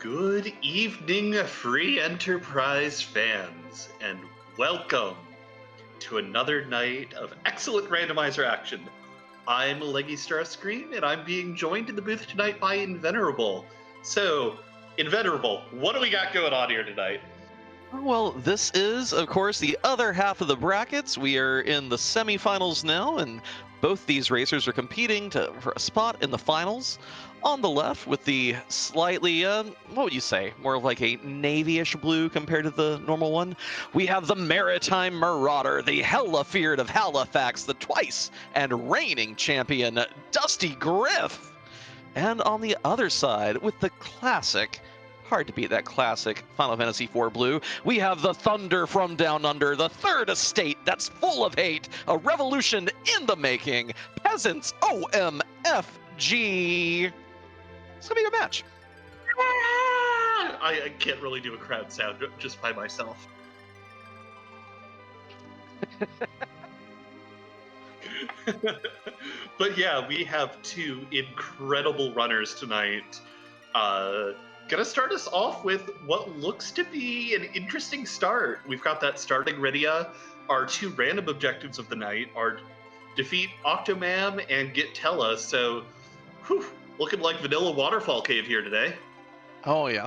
Good evening, free enterprise fans, and welcome to another night of excellent randomizer action. I'm Leggy Starscream, and I'm being joined in the booth tonight by Invenerable. So, Invenerable, what do we got going on here tonight? Well, this is, of course, the other half of the brackets. We are in the semifinals now, and both these racers are competing for a spot in the finals. On the left, with the slightly, what would you say, more of like a navy-ish blue compared to the normal one, we have the Maritime Marauder, the hella feared of Halifax, the twice and reigning champion, Dustygriff. And on the other side, with the classic, hard to beat that classic Final Fantasy IV blue, we have the Thunder from Down Under, the third estate that's full of hate, a revolution in the making, PeasantsOMFG. It's gonna be your match. I can't really do a crowd sound just by myself. But yeah, we have two incredible runners tonight. Gonna start us off with what looks to be an interesting start. We've got that starting Rydia. Our two random objectives of the night are defeat Octomam and get Tella. So, looking like vanilla waterfall cave here today. Oh yeah.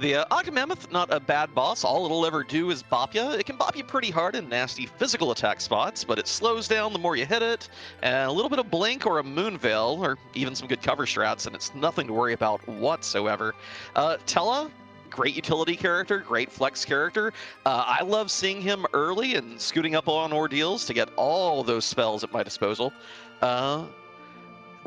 The Octomammoth, not a bad boss. All it'll ever do is bop you. It can bop you pretty hard in nasty physical attack spots, but it slows down the more you hit it. And a little bit of blink or a moon veil, or even some good cover strats, and it's nothing to worry about whatsoever. Tella, great utility character, great flex character. I love seeing him early and scooting up on ordeals to get all those spells at my disposal.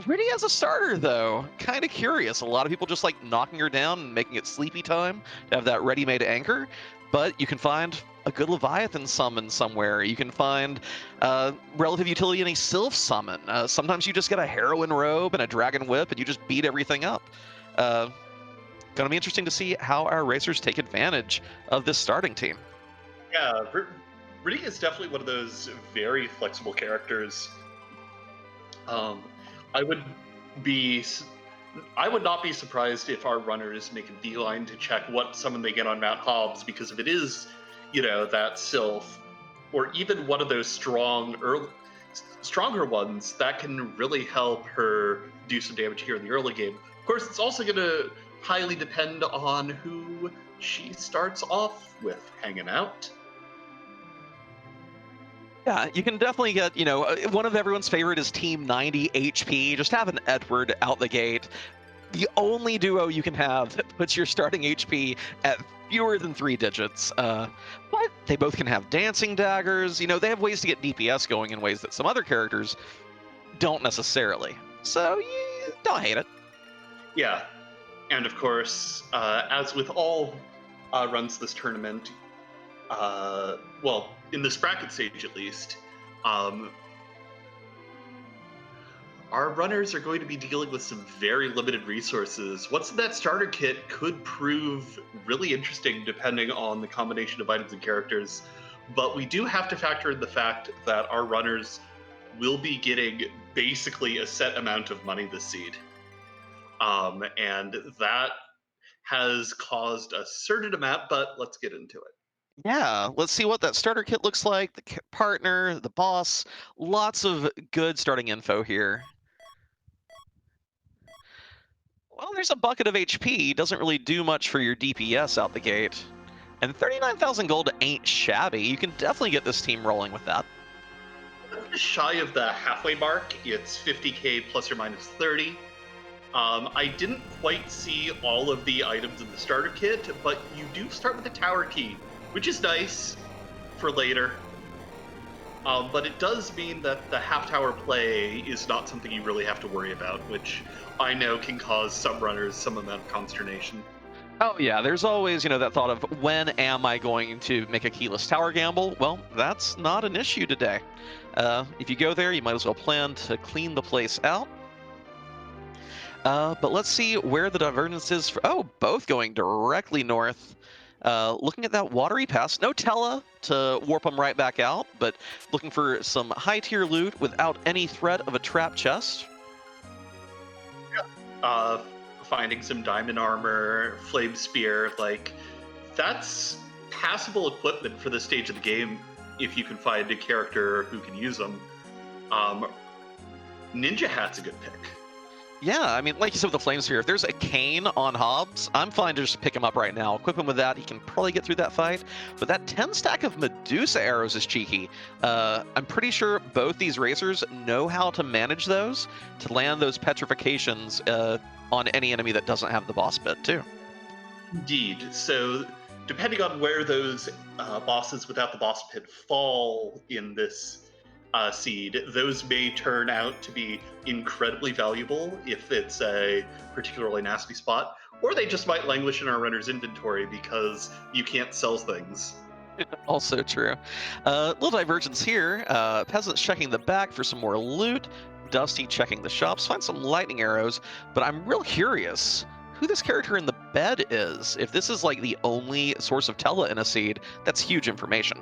Really as a starter, though, kind of curious. A lot of people just like knocking her down and making it sleepy time to have that ready-made anchor, but you can find a good Leviathan summon somewhere. You can find relative utility in a Sylph summon. Sometimes you just get a Heroine robe and a Dragon Whip and you just beat everything up. Gonna be interesting to see how our racers take advantage of this starting team. Yeah, Rydia is definitely one of those very flexible characters. I would not be surprised if our runners make a beeline to check what summon they get on Mount Hobbs, because if it is, that Sylph, or even one of those stronger ones, that can really help her do some damage here in the early game. Of course, it's also going to highly depend on who she starts off with hanging out. Yeah, you can definitely get, one of everyone's favorite is Team 90 HP. Just have an Edward out the gate. The only duo you can have that puts your starting HP at fewer than 3 digits. But they both can have dancing daggers. They have ways to get DPS going in ways that some other characters don't necessarily. So, yeah, don't hate it. Yeah. And of course, as with all runs this tournament, well, in this bracket stage at least, our runners are going to be dealing with some very limited resources. What's in that starter kit could prove really interesting depending on the combination of items and characters, but we do have to factor in the fact that our runners will be getting basically a set amount of money this seed. And that has caused a certain amount, but let's get into it. Yeah, let's see what that starter kit looks like, the partner, the boss. Lots of good starting info here. Well, there's a bucket of HP. Doesn't really do much for your DPS out the gate. And 39,000 gold ain't shabby. You can definitely get this team rolling with that. Just shy of the halfway mark. It's 50k plus or minus 30. I didn't quite see all of the items in the starter kit, but you do start with the tower key, which is nice for later. But it does mean that the half tower play is not something you really have to worry about, which I know can cause some runners some amount of consternation. Oh yeah, there's always, that thought of when am I going to make a keyless tower gamble? Well, that's not an issue today. If you go there, you might as well plan to clean the place out. But let's see where the divergence is. Both going directly north. Looking at that watery pass, no Tella to warp them right back out, but looking for some high tier loot without any threat of a trap chest. finding some diamond armor, flame spear, like that's passable equipment for this stage of the game if you can find a character who can use them. Ninja Hat's a good pick. Yeah, I mean, like you said with the Flame Sphere, if there's a cane on Hobbs, I'm fine to just pick him up right now. Equip him with that, he can probably get through that fight. But that 10 stack of Medusa arrows is cheeky. I'm pretty sure both these racers know how to manage those to land those petrifications on any enemy that doesn't have the boss bit, too. Indeed. So, depending on where those bosses without the boss pit fall in this seed, those may turn out to be incredibly valuable if it's a particularly nasty spot, or they just might languish in our runner's inventory because you can't sell things. Also true. Little divergence here. Peasants checking the back for some more loot. Dusty checking the shops, find some lightning arrows, but I'm real curious who this character in the bed is. If this is like the only source of Tella in a seed, that's huge information.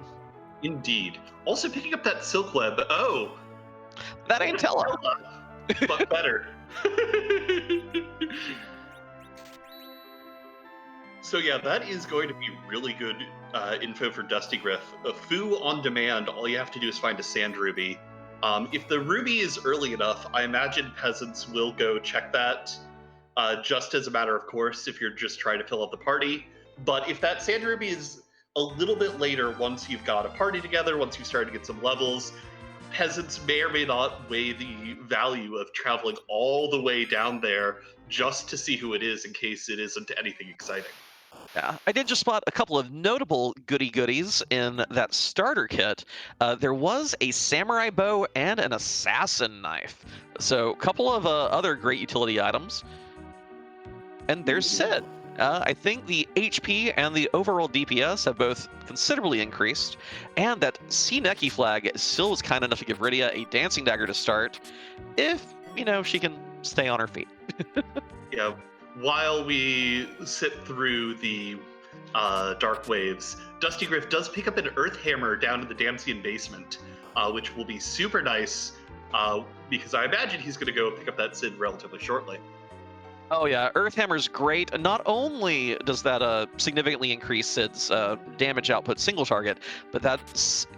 Indeed. Also picking up that silk web. Oh, that ain't Tella. But better. So yeah, that is going to be really good info for Dustygriff. A Foo on demand, all you have to do is find a sand ruby. If the ruby is early enough, I imagine peasants will go check that, just as a matter of course, if you're just trying to fill up the party. But if that sand ruby is a little bit later, once you've got a party together, once you've started to get some levels, peasants may or may not weigh the value of traveling all the way down there just to see who it is in case it isn't anything exciting. Yeah, I did just spot a couple of notable goodies in that starter kit. There was a samurai bow and an assassin knife. So a couple of other great utility items. And there's Sid. I think the HP and the overall DPS have both considerably increased, and that Sea Neki flag still was kind enough to give Rydia a dancing dagger to start, if, she can stay on her feet. Yeah, while we sit through the dark waves, Dustygriff does pick up an earth hammer down in the Damsian basement, which will be super nice, because I imagine he's going to go pick up that Sid relatively shortly. Oh yeah, Earthhammer's great. Not only does that significantly increase Sid's damage output single target, but that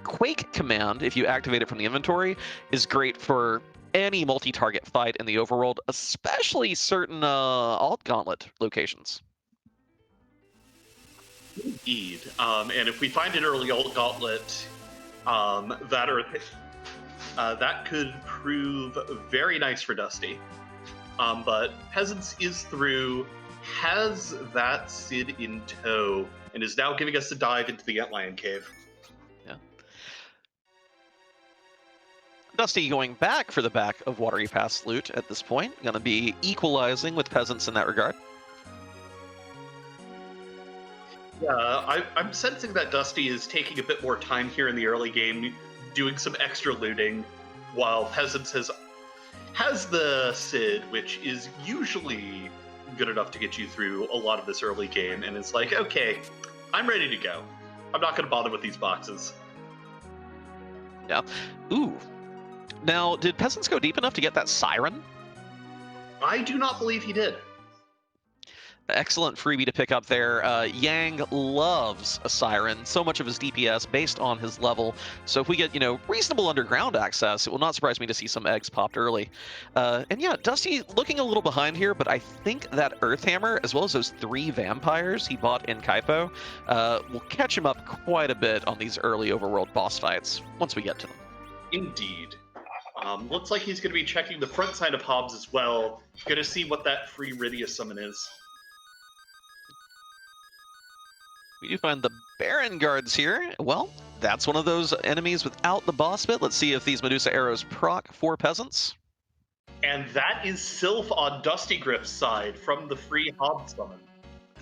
Quake command, if you activate it from the inventory, is great for any multi-target fight in the overworld, especially certain alt gauntlet locations. Indeed. And if we find an early alt gauntlet, that could prove very nice for Dusty. But Peasants is through, has that Sid in tow, and is now giving us a dive into the Antlion Cave. Yeah. Dusty going back for the back of Watery Pass loot at this point. Going to be equalizing with Peasants in that regard. Yeah, I'm sensing that Dusty is taking a bit more time here in the early game, doing some extra looting, while Peasants has the Sid, which is usually good enough to get you through a lot of this early game, and it's like, okay, I'm ready to go. I'm not going to bother with these boxes. Yeah. Ooh. Now, did Peasants go deep enough to get that Siren? I do not believe he did. Excellent freebie to pick up there. Yang loves a Siren, so much of his DPS based on his level. So if we get, reasonable underground access, it will not surprise me to see some eggs popped early. And yeah, Dusty looking a little behind here, but I think that Earthhammer, as well as those 3 vampires he bought in Kaipo, will catch him up quite a bit on these early overworld boss fights once we get to them. Indeed. Looks like he's going to be checking the front side of Hobbs as well. Going to see what that free Rydia summon is. We do find the Baron Guards here. Well, that's one of those enemies without the boss bit. Let's see if these Medusa arrows proc for Peasants. And that is Sylph on Dustygriff's side from the free Hobbs summon.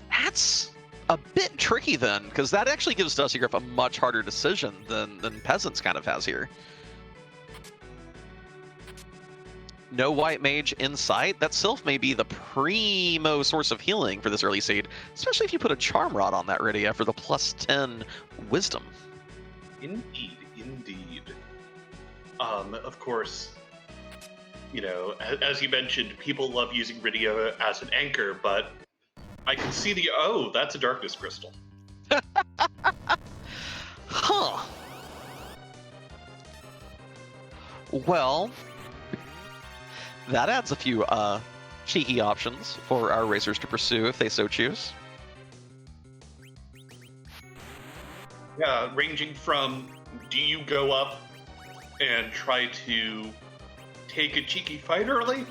That's a bit tricky then, because that actually gives Dustygriff a much harder decision than Peasants kind of has here. No white mage in sight. That Sylph may be the primo source of healing for this early seed, especially if you put a Charm Rod on that Rydia for the +10 wisdom. Indeed, indeed. Of course, you know, as you mentioned, people love using Rydia as an anchor, but I can see oh, that's a darkness crystal. Huh. Well, that adds a few cheeky options for our racers to pursue if they so choose. Yeah, ranging from, do you go up and try to take a cheeky fight early?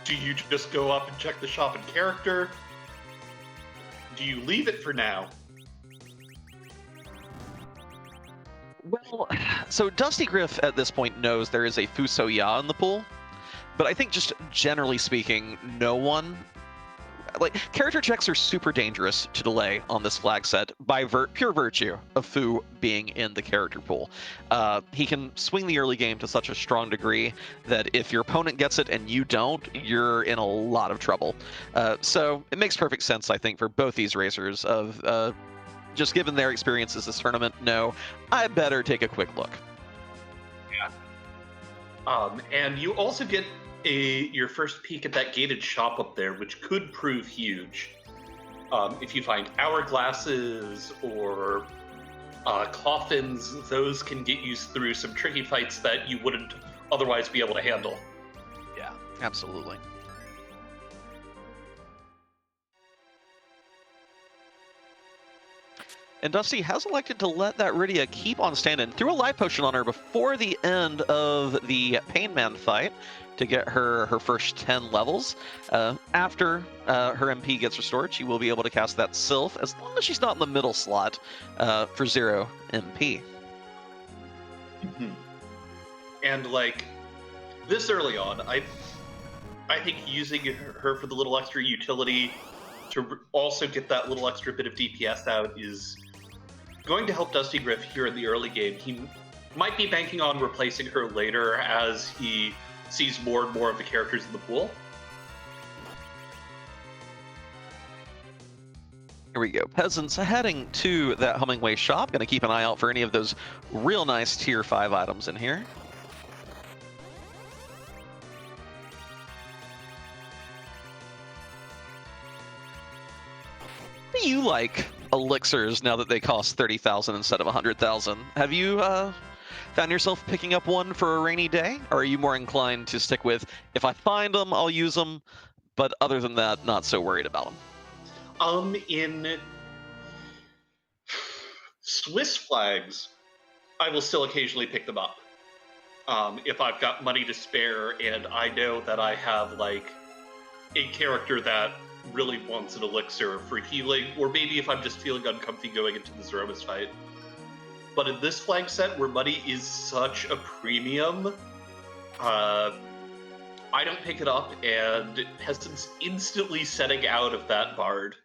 Do you just go up and check the shop and character? Do you leave it for now? Well, so Dustygriff at this point knows there is a Fuso Ya in the pool, but I think just generally speaking, no one... Like, character checks are super dangerous to delay on this flag set by pure virtue of Fu being in the character pool. He can swing the early game to such a strong degree that if your opponent gets it and you don't, you're in a lot of trouble. So it makes perfect sense, I think, for both these racers of just given their experiences this tournament, no, I better take a quick look. Yeah. And you also get your first peek at that gated shop up there, which could prove huge. If you find hourglasses or coffins, those can get you through some tricky fights that you wouldn't otherwise be able to handle. Yeah, absolutely. And Dusty has elected to let that Rydia keep on standing. Threw a life potion on her before the end of the Pain Man fight to get her first 10 levels. After her MP gets restored, she will be able to cast that Sylph, as long as she's not in the middle slot for 0 MP. Mm-hmm. And like this early on, I think using her for the little extra utility to also get that little extra bit of DPS out is going to help Dustygriff here in the early game. He might be banking on replacing her later as he sees more and more of the characters in the pool. Here we go. Peasants heading to that Hummingway shop. Going to keep an eye out for any of those real nice tier 5 items in here. What do you like elixirs now that they cost 30,000 instead of 100,000? Have you found yourself picking up one for a rainy day? Or are you more inclined to stick with, if I find them, I'll use them, but other than that, not so worried about them? In Swiss flags, I will still occasionally pick them up. If I've got money to spare and I know that I have like a character that really wants an elixir for healing, or maybe if I'm just feeling uncomfy going into the Zeromus fight. But in this flag set, where money is such a premium, I don't pick it up, and Peasants instantly setting out of that bard.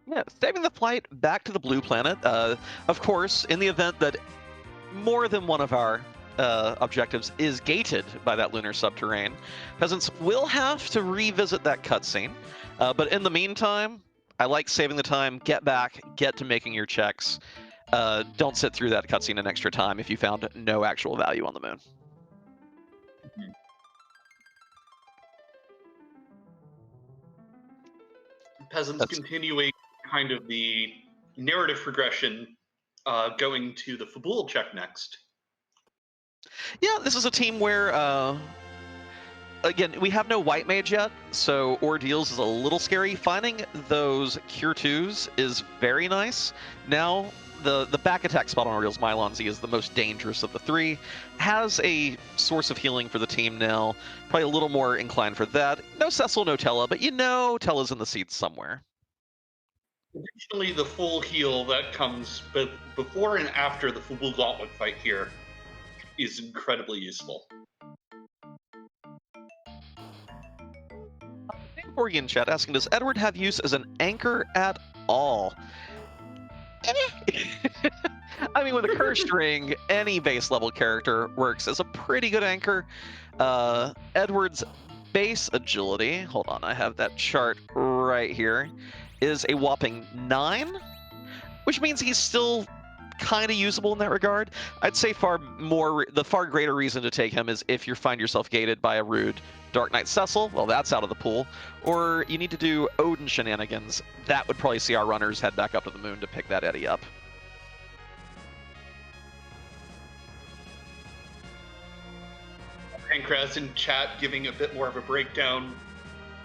Yeah, saving the flight back to the blue planet. Of course, in the event that more than one of our objectives is gated by that lunar subterrane, Peasants will have to revisit that cutscene. But in the meantime, I like saving the time, get back, get to making your checks. Don't sit through that cutscene an extra time if you found no actual value on the moon. Mm-hmm. Peasants continuing kind of the narrative progression, going to the Fabul check next. Yeah, this is a team where, again, we have no white mage yet, so Ordeals is a little scary. Finding those Cure 2s is very nice. Now, the back attack spot on Ordeals, Mylon Z, is the most dangerous of the three. Has a source of healing for the team now. Probably a little more inclined for that. No Cecil, no Tella, but you know Tella's in the seats somewhere. Additionally, the full heal that comes before and after the Fabul Gauntlet fight here is incredibly useful. Borgian chat asking, does Edward have use as an anchor at all? I mean, with a cursed ring, any base level character works as a pretty good anchor. Edward's base agility, hold on, I have that chart right here, is a whopping 9, which means he's still kind of usable in that regard. I'd say the far greater reason to take him is if you find yourself gated by a rude Dark Knight Cecil. Well, that's out of the pool. Or you need to do Odin shenanigans. That would probably see our runners head back up to the moon to pick that Eddie up. Pancras in chat giving a bit more of a breakdown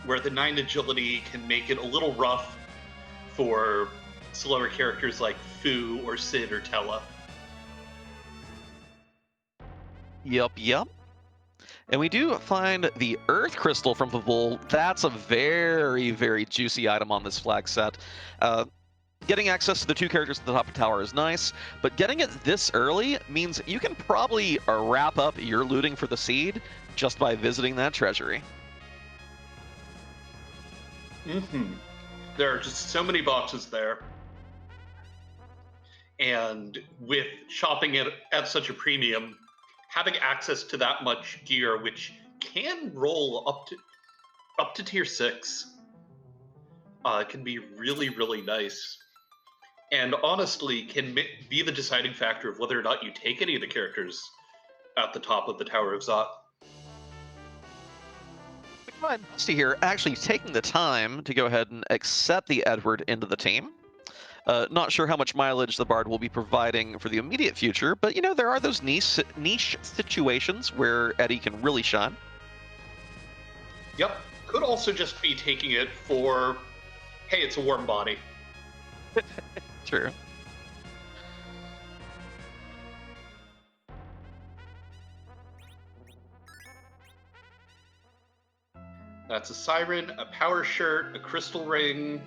where the 9 agility can make it a little rough for slower characters like Fu or Sid or Tella. Yup. And we do find the Earth Crystal from the Bull. That's a very, very juicy item on this flag set. Getting access to the 2 characters at the top of the tower is nice, but getting it this early means you can probably wrap up your looting for the seed just by visiting that treasury. There are just so many boxes there. And with shopping at such a premium, having access to that much gear, which can roll up to tier 6, can be really, really nice. And honestly, can be the deciding factor of whether or not you take any of the characters at the top of the Tower of Zot. Dusty here actually taking the time to go ahead and accept the Edward into the team. Not sure how much mileage the Bard will be providing for the immediate future, but there are those niche situations where Eddie can really shine. Yep. Could also just be taking it for, hey, it's a warm body. True. That's a siren, a power shirt, a crystal ring,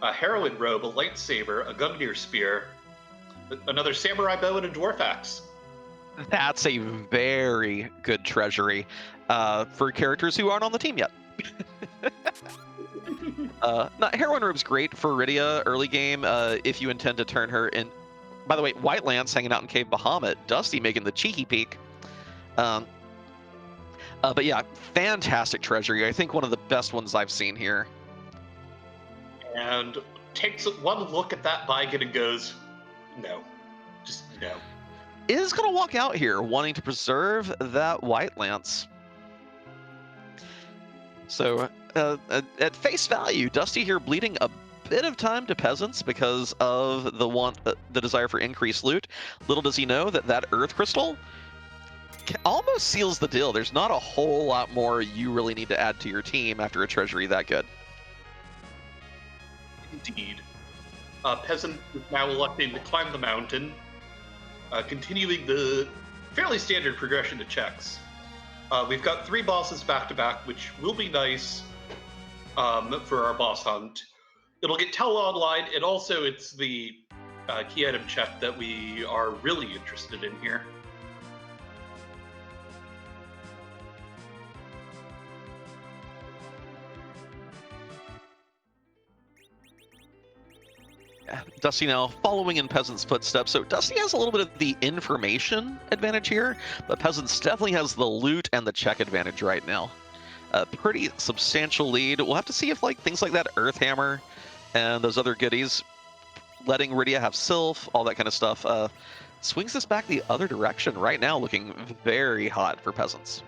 a heroine robe, a lightsaber, a Gungnir spear, another samurai bow, and a dwarf axe. That's a very good treasury for characters who aren't on the team yet. Heroine robe's great for Rydia early game if you intend to turn her in. By the way, White Lance hanging out in Cave Bahamut, Dusty making the cheeky peek. But yeah, fantastic treasury. I think one of the best ones I've seen here. And takes one look at that Bigot and goes, no. Just no. Is going to walk out here wanting to preserve that White Lance. So at face value, Dusty here bleeding a bit of time to Peasants because of the desire for increased loot. Little does he know that Earth Crystal almost seals the deal. There's not a whole lot more you really need to add to your team after a treasury that good. Indeed. Peasant is now electing to climb the mountain, continuing the fairly standard progression to checks. We've got 3 bosses back-to-back, which will be nice for our boss hunt. It'll get Tell online, and also it's the key item check that we are really interested in here. Dusty now following in Peasant's footsteps. So Dusty has a little bit of the information advantage here, but Peasants definitely has the loot and the check advantage right now. A pretty substantial lead. We'll have to see if things like that Earth Hammer and those other goodies, letting Rydia have Sylph, all that kind of stuff, swings this back the other direction. Right now looking very hot for Peasants.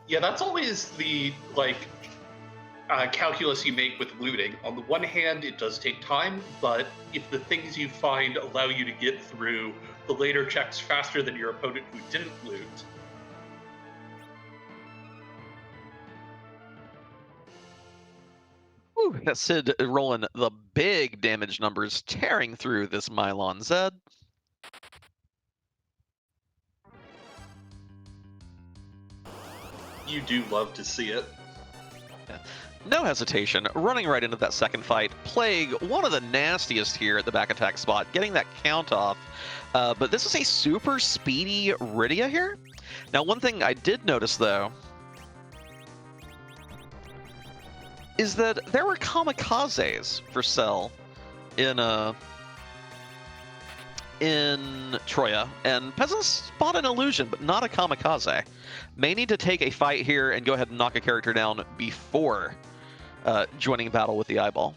Yeah, that's always the calculus you make with looting. On the one hand, it does take time, but if the things you find allow you to get through the later checks faster than your opponent who didn't loot. Ooh, that Sid rolling the big damage numbers, tearing through this Mylon Zed. You do love to see it. No hesitation, running right into that second fight. Plague, one of the nastiest here at the back attack spot, getting that count off. But this is a super speedy Rydia here. Now, one thing I did notice, though, is that there were kamikazes for Cell in Troya, and Peasants spot an illusion, but not a kamikaze. May need to take a fight here and go ahead and knock a character down before joining battle with the eyeball.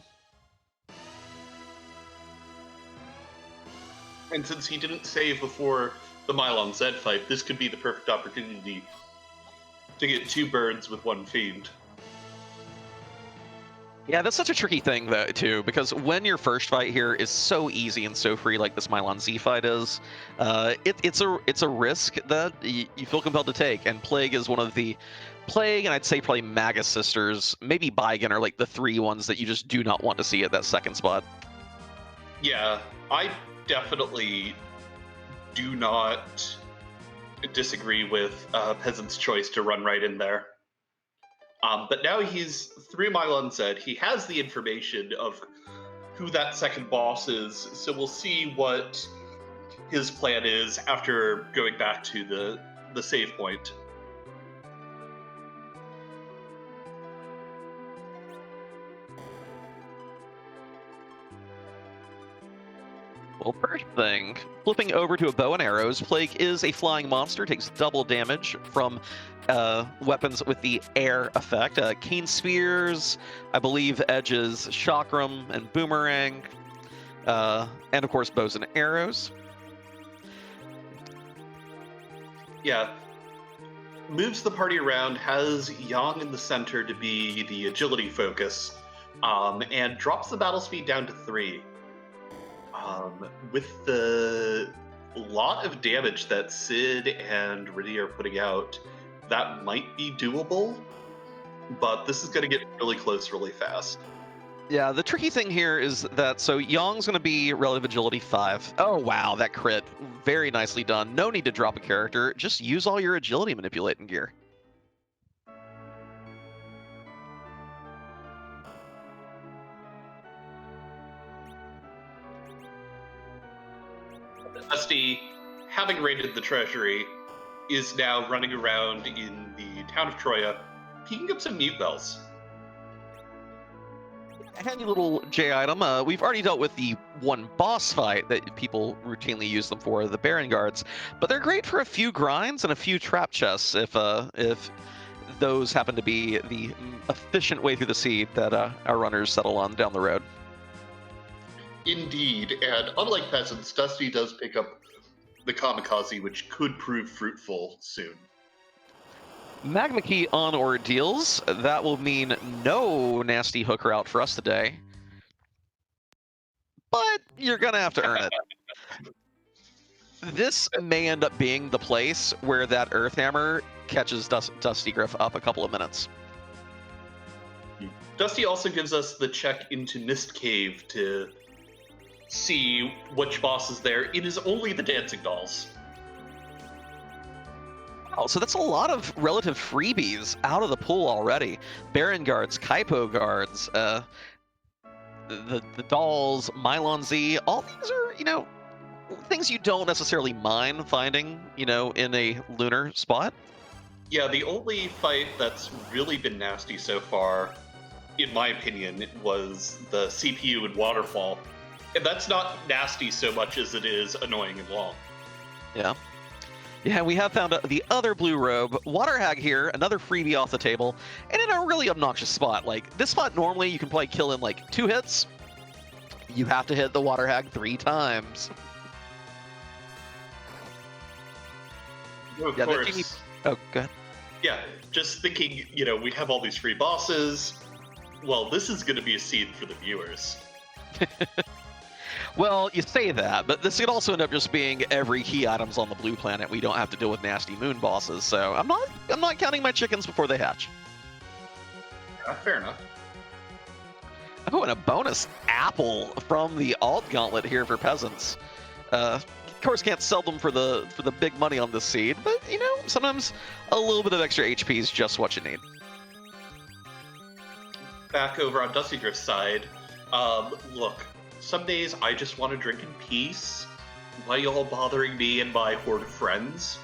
And since he didn't save before the Mylon Z fight, this could be the perfect opportunity to get two birds with one fiend. Yeah, that's such a tricky thing, though, too, because when your first fight here is so easy and so free, like this Mylon Z fight is, it's a risk that you feel compelled to take. And Plague is one of the Plague, and I'd say probably Magus Sisters, maybe Baigen are like the three ones that you just do not want to see at that second spot. Yeah, I definitely do not disagree with Peasant's choice to run right in there. But now he's through Mylon Z. He has the information of who that second boss is, so we'll see what his plan is after going back to the save point. Well, first thing, flipping over to a bow and arrows, Plague is a flying monster, takes double damage from weapons with the air effect. Cane Spears, I believe Edge's Chakram and Boomerang, and of course bows and arrows. Yeah. Moves the party around, has Yang in the center to be the agility focus, and drops the battle speed down to 3. With the lot of damage that Sid and Riddy are putting out, that might be doable, but this is going to get really close really fast. Yeah, the tricky thing here is that, so Yang's going to be relative agility 5. Oh, wow, that crit. Very nicely done. No need to drop a character. Just use all your agility manipulating gear. Dusty, having raided the treasury, is now running around in the town of Troya, picking up some mute bells. A handy little J item. We've already dealt with the one boss fight that people routinely use them for, the Baron Guards, but they're great for a few grinds and a few trap chests if those happen to be the efficient way through the seed that our runners settle on down the road. Indeed, and unlike Peasants, Dusty does pick up the Kamikaze, which could prove fruitful soon. Magma Key on Ordeals. That will mean no nasty hooker out for us today. But you're going to have to earn it. This may end up being the place where that Earth Hammer catches Dustygriff up a couple of minutes. Dusty also gives us the check into Mist Cave to see which boss is there. It is only the dancing dolls. Oh, so that's a lot of relative freebies out of the pool already. Baron Guards, Kaipo Guards, the dolls, Mylon Z, all these are, things you don't necessarily mind finding, in a lunar spot. Yeah, the only fight that's really been nasty so far, in my opinion, was the CPU and Waterfall. And that's not nasty so much as it is annoying and long. Yeah. Yeah, we have found the other blue robe. Water Hag here, another freebie off the table, and in a really obnoxious spot. Like, this spot normally you can probably kill in like 2 hits. You have to hit the Water Hag 3 times. Of course. Oh, go ahead. Yeah, just thinking, we have all these free bosses. Well, this is going to be a scene for the viewers. Well, you say that, but this could also end up just being every key items on the blue planet. We don't have to deal with nasty moon bosses, so I'm not counting my chickens before they hatch. Fair enough. Oh, and a bonus apple from the alt gauntlet here for Peasants. Of course, can't sell them for the big money on this seed, but sometimes a little bit of extra HP is just what you need. Back over on Dustygriff's side, look. Some days I just want to drink in peace. Why y'all bothering me and my horde of friends?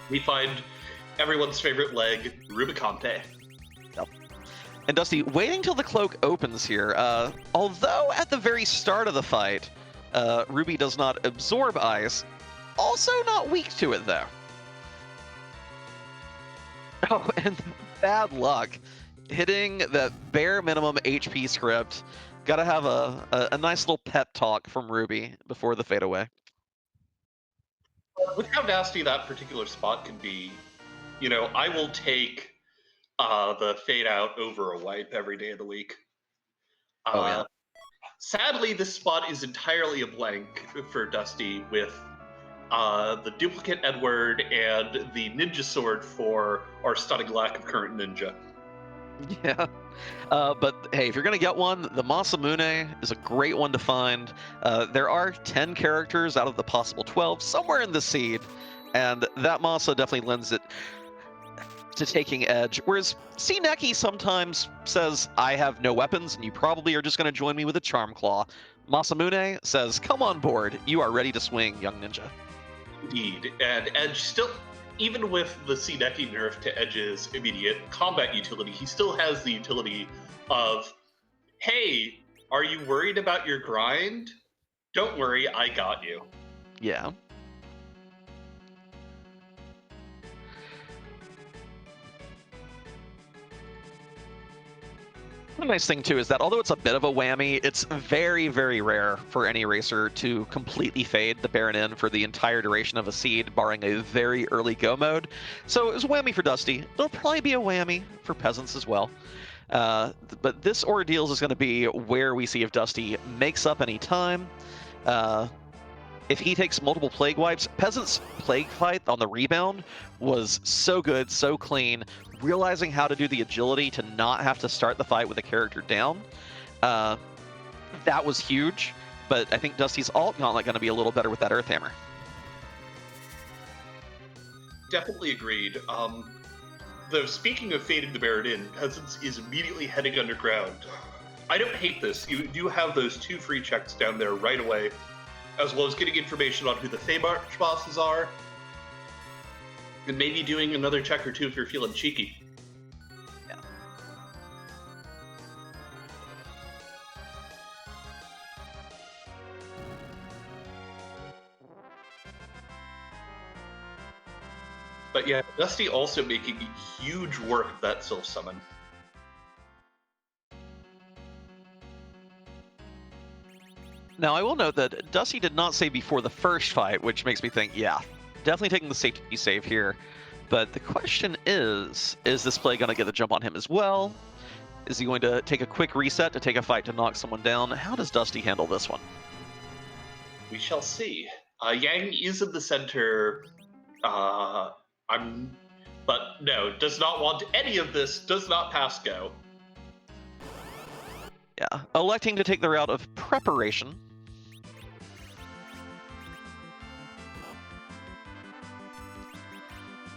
We find everyone's favorite leg, Rubicante. Yep. And Dusty, waiting till the cloak opens here. Although at the very start of the fight, Ruby does not absorb ice, also not weak to it though. Oh, and bad luck. Hitting that bare minimum HP script. Gotta have a nice little pep talk from Ruby before the fadeaway. with how nasty that particular spot can be, I will take the fade out over a wipe every day of the week. Oh yeah. Sadly, this spot is entirely a blank for Dusty with the duplicate Edward and the ninja sword for our stunning lack of current ninja. Yeah. But hey, if you're going to get one, the Masamune is a great one to find. There are 10 characters out of the possible 12 somewhere in the seed, and that Masa definitely lends it to taking edge. Whereas Sineki sometimes says, I have no weapons, and you probably are just going to join me with a Charm Claw. Masamune says, come on board. You are ready to swing, young ninja. Indeed. And Edge still, even with the Sineki nerf to Edge's immediate combat utility, he still has the utility of, hey, are you worried about your grind? Don't worry, I got you. Yeah. The nice thing too is that although it's a bit of a whammy, it's very, very rare for any racer to completely fade the Baron in for the entire duration of a seed, barring a very early go mode. So it was a whammy for Dusty. It'll probably be a whammy for Peasants as well. But this ordeal is going to be where we see if Dusty makes up any time. If he takes multiple Plague Wipes, Peasant's Plague Fight on the rebound was so good, so clean. Realizing how to do the agility to not have to start the fight with a character down, that was huge. But I think Dusty's alt gauntlet going to be a little better with that Earth Hammer. Definitely agreed. Though speaking of fading the Baron in, Peasants is immediately heading underground. I don't hate this. You do have those 2 free checks down there right away, as well as getting information on who the Feymarch bosses are, and maybe doing another check or 2 if you're feeling cheeky. Yeah. But yeah, Dusty also making huge work of that Sylph Summon. Now, I will note that Dusty did not say before the first fight, which makes me think, yeah, definitely taking the safety save here. But the question is this play going to get the jump on him as well? Is he going to take a quick reset to take a fight to knock someone down? How does Dusty handle this one? We shall see. Yang is in the center. But no, does not want any of this, does not pass go. Yeah, electing to take the route of preparation.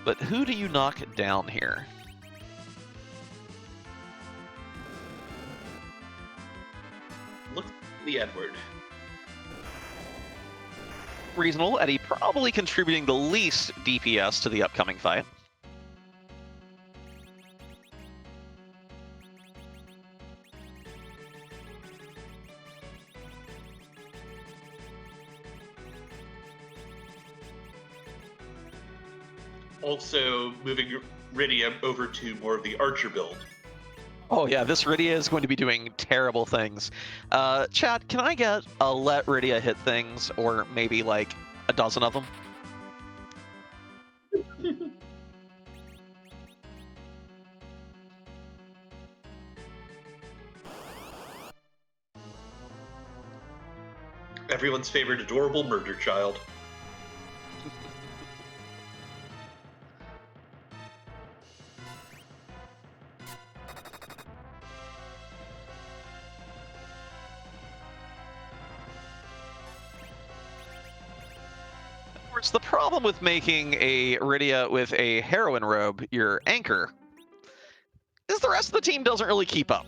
But who do you knock down here? Look at the Edward. Reasonable. Eddie probably contributing the least DPS to the upcoming fight. Also moving Rydia over to more of the Archer build. Oh yeah, this Rydia is going to be doing terrible things. Chat, can I get a let Rydia hit things, or maybe like a dozen of them? Everyone's favorite adorable murder child. The problem with making a Rydia with a heroine robe your anchor is the rest of the team doesn't really keep up.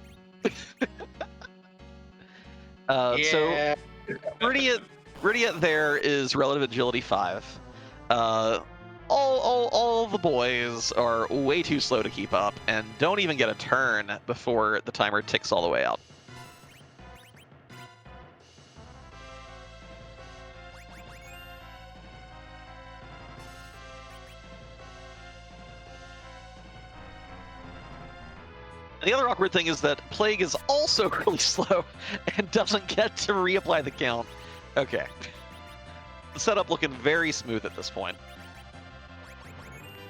So Rydia there is relative agility 5. All the boys are way too slow to keep up and don't even get a turn before the timer ticks all the way out. And the other awkward thing is that Plague is also really slow and doesn't get to reapply the count. Okay. setup looking very smooth at this point.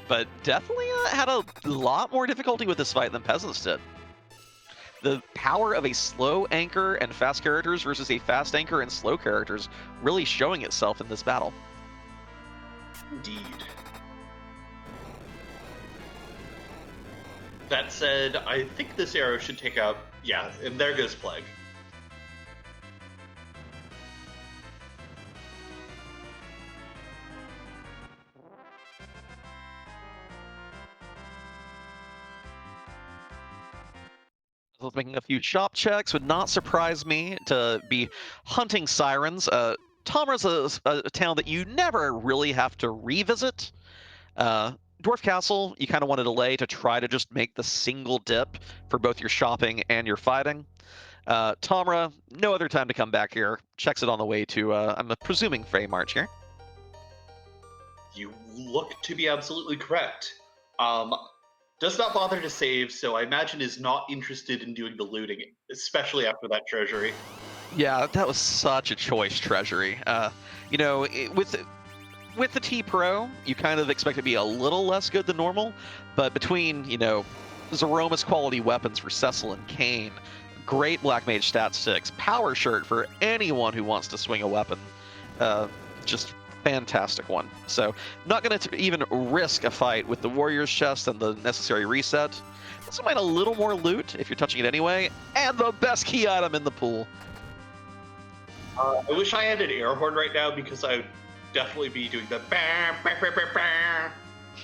But definitely had a lot more difficulty with this fight than Peasants did. The power of a slow anchor and fast characters versus a fast anchor and slow characters really showing itself in this battle. Indeed. That said, I think this arrow should take out... Yeah, and there goes Plague. Making a few shop checks would not surprise me to be hunting sirens. Tamra's a town that you never really have to revisit. Dwarf Castle, you kind of want to delay to try to just make the single dip for both your shopping and your fighting. Tamra, no other time to come back here. Checks it on the way to, I'm presuming, Frey March here. You look to be absolutely correct. Does not bother to save, so I imagine is not interested in doing the looting, especially after that treasury. Yeah, that was such a choice treasury. You know, with the T Pro, you kind of expect it to be a little less good than normal, but between, you know, Zeroma's quality weapons for Cecil and Kane, great Black Mage stat sticks, power shirt for anyone who wants to swing a weapon, just fantastic one. So not going to even risk a fight with the Warrior's Chest and the necessary reset. This might a little more loot if you're touching it anyway, and the best key item in the pool. I wish I had an air horn right now because I would definitely be doing the bah, bah, bah, bah,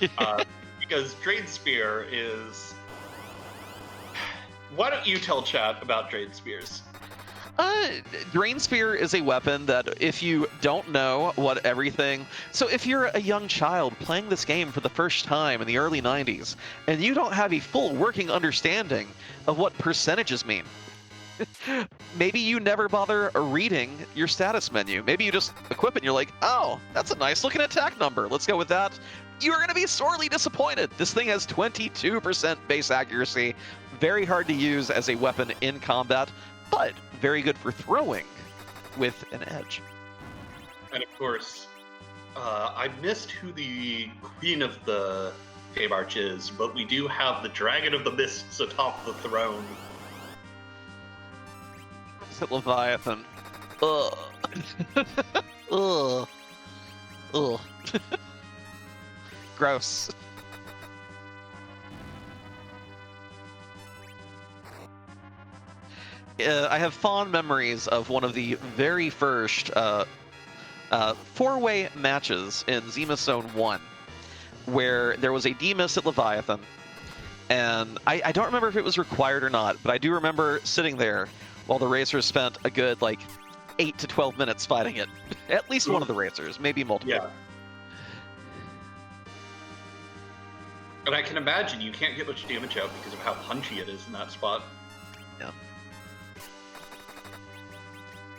bah. Because Drain Spear is... Why don't you tell chat about Drain Spears? Drain Spear is a weapon that if you don't know what everything... So if you're a young child playing this game for the first time in the early 90s, and you don't have a full working understanding of what percentages mean, maybe you never bother reading your status menu. Maybe you just equip it and you're like, oh, that's a nice looking attack number. Let's go with that. You're going to be sorely disappointed. This thing has 22% base accuracy. Very hard to use as a weapon in combat, but very good for throwing with an edge. And of course, I missed who the Queen of the Feymarch is, but we do have the Dragon of the Mists atop the throne. Leviathan. Ugh. Ugh. Ugh. Gross. I have fond memories of one of the very first four-way matches in Zema Zone 1, where there was a demist at Leviathan, and I don't remember if it was required or not, but I do remember sitting there while the racers spent a good, like, 8 to 12 minutes fighting it. At least one of the racers, maybe multiple. Yeah. And I can imagine you can't get much damage out because of how punchy it is in that spot. Yeah.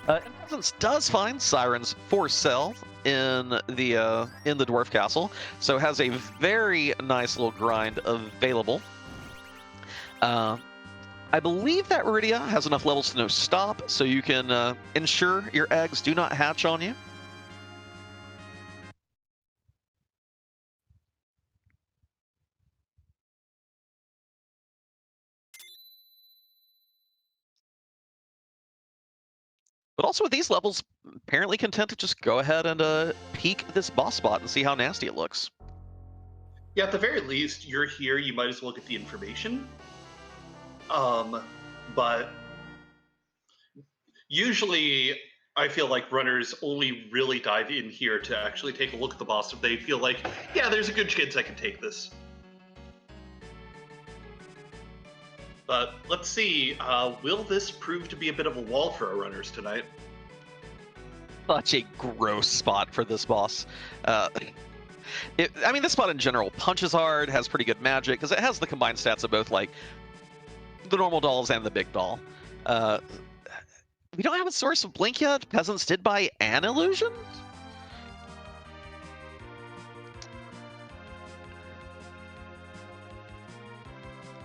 And Peasants does find Sirens for sale in the Dwarf Castle, so has a very nice little grind available. I believe that Iridia has enough levels to know stop, so you can ensure your eggs do not hatch on you. But also with these levels, apparently content to just go ahead and peek this boss spot and see how nasty it looks. Yeah, at the very least, you're here, you might as well get the information. But usually I feel like runners only really dive in here to actually take a look at the boss if they feel like, yeah, there's a good chance I can take this. But let's see, will this prove to be a bit of a wall for our runners tonight? Such a gross spot for this boss. I mean, this spot in general punches hard, has pretty good magic, because it has the combined stats of both, like, the normal dolls and the big doll. We don't have a source of Blink yet. Peasants did buy an illusion?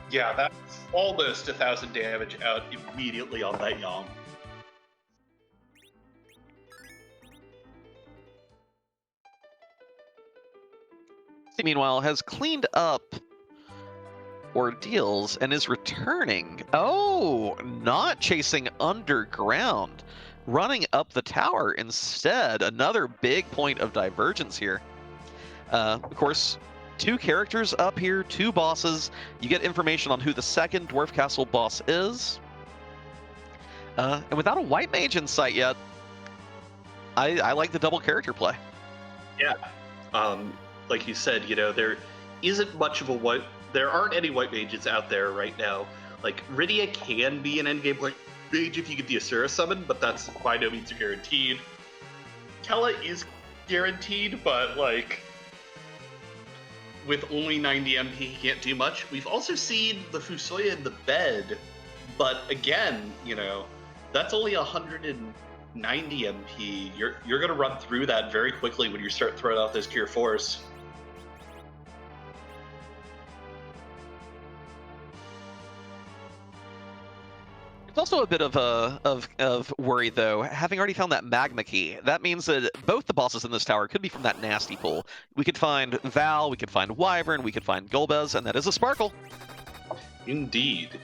Yeah, that's almost 1,000 damage out immediately on that Yang. meanwhile, has cleaned up ordeals and is returning. Oh, not chasing underground, running up the tower instead. Another big point of divergence here. Of course, 2 characters up here, 2 bosses. You get information on who the second Dwarf Castle boss is. And without a white mage in sight yet, I like the double character play. Yeah. Like you said, there isn't much of a white. There aren't any white mages out there right now. Like, Rydia can be an endgame white mage if you get the Asura summon, but that's by no means guaranteed. Kella is guaranteed, but, like, with only 90 MP, he can't do much. We've also seen the Fusoya in the bed, but again, that's only 190 MP. You're going to run through that very quickly when you start throwing out those tier 4s. It's also a bit of worry, though. Having already found that magma key, that means that both the bosses in this tower could be from that nasty pool. We could find Val, we could find Wyvern, we could find Golbez, and that is a Sparkle. Indeed.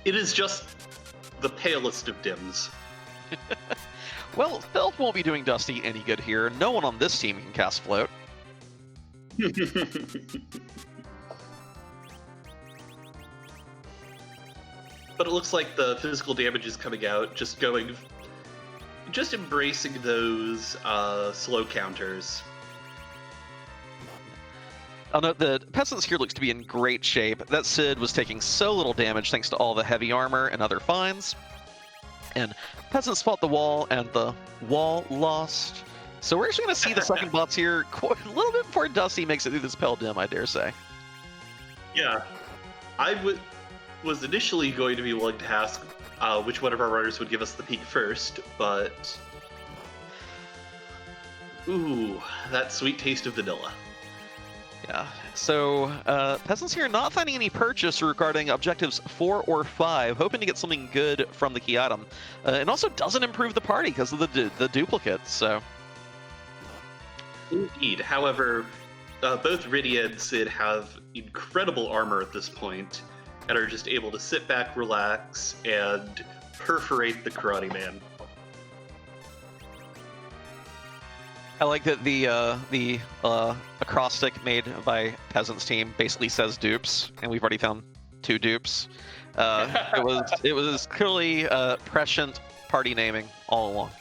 It is just the palest of dims. Well, Stealth won't be doing Dusty any good here. No one on this team can cast Float. But it looks like the physical damage is coming out, just embracing those slow counters. I'll note that Peasants here looks to be in great shape. That Sid was taking so little damage thanks to all the heavy armor and other finds. And Peasants fought the wall, and the wall lost. So we're actually going to see the second bots here a little bit before Dusty makes it through this Pale Dim, I dare say. Yeah. Was initially going to be willing to ask which one of our runners would give us the peak first, but ooh, that sweet taste of vanilla. Yeah, so Peasants here not finding any purchase regarding objectives 4 or 5, hoping to get something good from the key item. It also doesn't improve the party because of the duplicates, so. Indeed, however, both Rydia and Sid have incredible armor at this point, and are just able to sit back, relax, and perforate the Karate Man. I like that the acrostic made by Peasants team basically says dupes, and we've already found 2 dupes. It was clearly prescient party naming all along.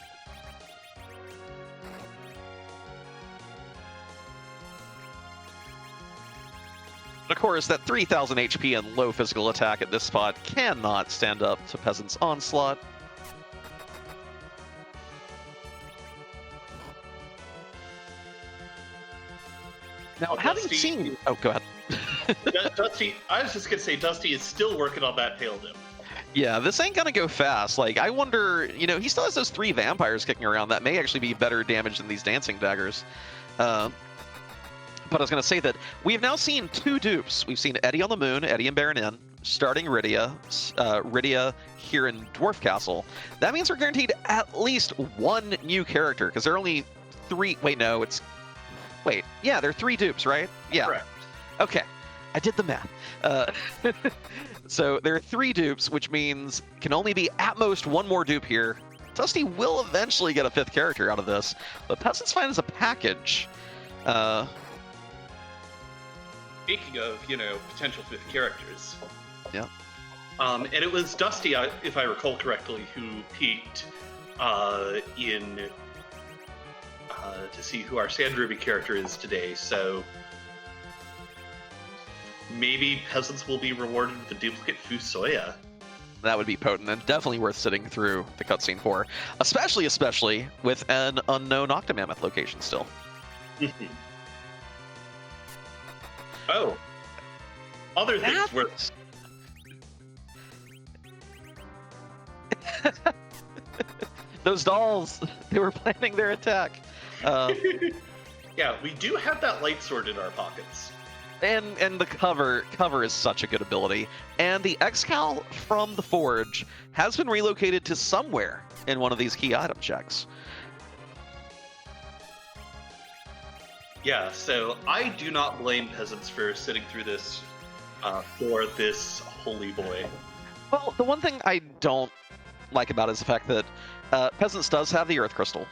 Of course, that 3,000 HP and low physical attack at this spot cannot stand up to Peasants' onslaught. Now, having seen... Oh, go ahead. Dusty, I was just going to say, Dusty is still working on that Pale Dim. Yeah, this ain't gonna go fast. Like, I wonder, he still has those 3 vampires kicking around. That may actually be better damage than these dancing daggers. But I was going to say that we've now seen 2 dupes. We've seen Eddie on the Moon, Eddie and Baron Inn, starting Rydia, Rydia here in Dwarf Castle. That means we're guaranteed at least 1 new character, because there are only 3... Wait, no, it's... Wait, yeah, there are 3 dupes, right? Yeah. Correct. Okay, I did the math. So there are 3 dupes, which means can only be at most 1 more dupe here. Dusty will eventually get a 5th character out of this, but Peasants find as a package. Speaking of, potential 5th characters. Yeah. And it was Dusty, if I recall correctly, who peaked to see who our Sand Ruby character is today. So maybe Peasants will be rewarded with a duplicate Fusoya. That would be potent and definitely worth sitting through the cutscene for, especially with an unknown Octomammoth location still. Oh, other things worth. Those dolls, they were planning their attack. Yeah, we do have that light sword in our pockets. And the cover is such a good ability. And the Excal from the Forge has been relocated to somewhere in one of these key item checks. Yeah, so I do not blame peasants for sitting through this for this holy boy. Well, the one thing I don't like about it is the fact that Peasants does have the Earth Crystal,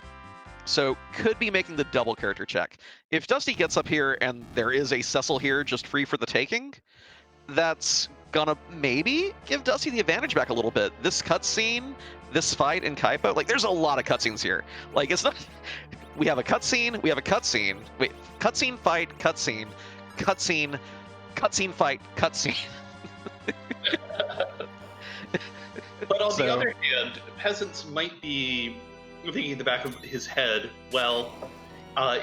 so could be making the double character check. If Dusty gets up here and there is a Cecil here just free for the taking, that's gonna maybe give Dusty the advantage back a little bit. This cutscene, this fight in Kaipo, like there's a lot of cutscenes here. Like it's not. We have a cutscene. We have a cutscene. Wait, cutscene fight, cutscene, cutscene, cutscene fight, cutscene. But on the other hand, peasants might be thinking in the back of his head, well,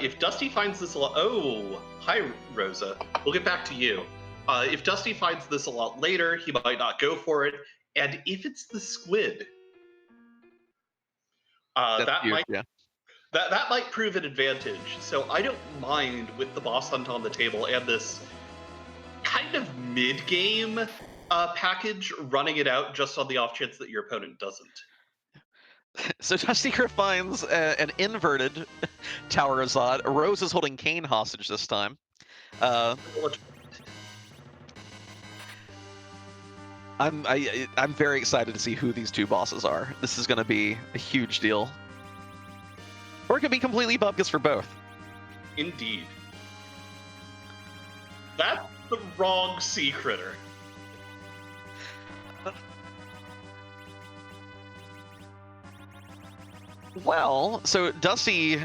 if Dusty finds this a lot. Oh, hi, Rosa. We'll get back to you. If Dusty finds this a lot later, he might not go for it. And if it's the squid, that huge, might yeah. that might prove an advantage. So I don't mind with the boss hunt on the table and this kind of mid-game package running it out just on the off chance that your opponent doesn't. So Dustygriff finds an inverted Tower Azad. Rose is holding Kane hostage this time. I'm very excited to see who these two bosses are. This is going to be a huge deal. Or it could be completely bupkis for both. Indeed. That's the wrong sea critter. Well, so Dusty,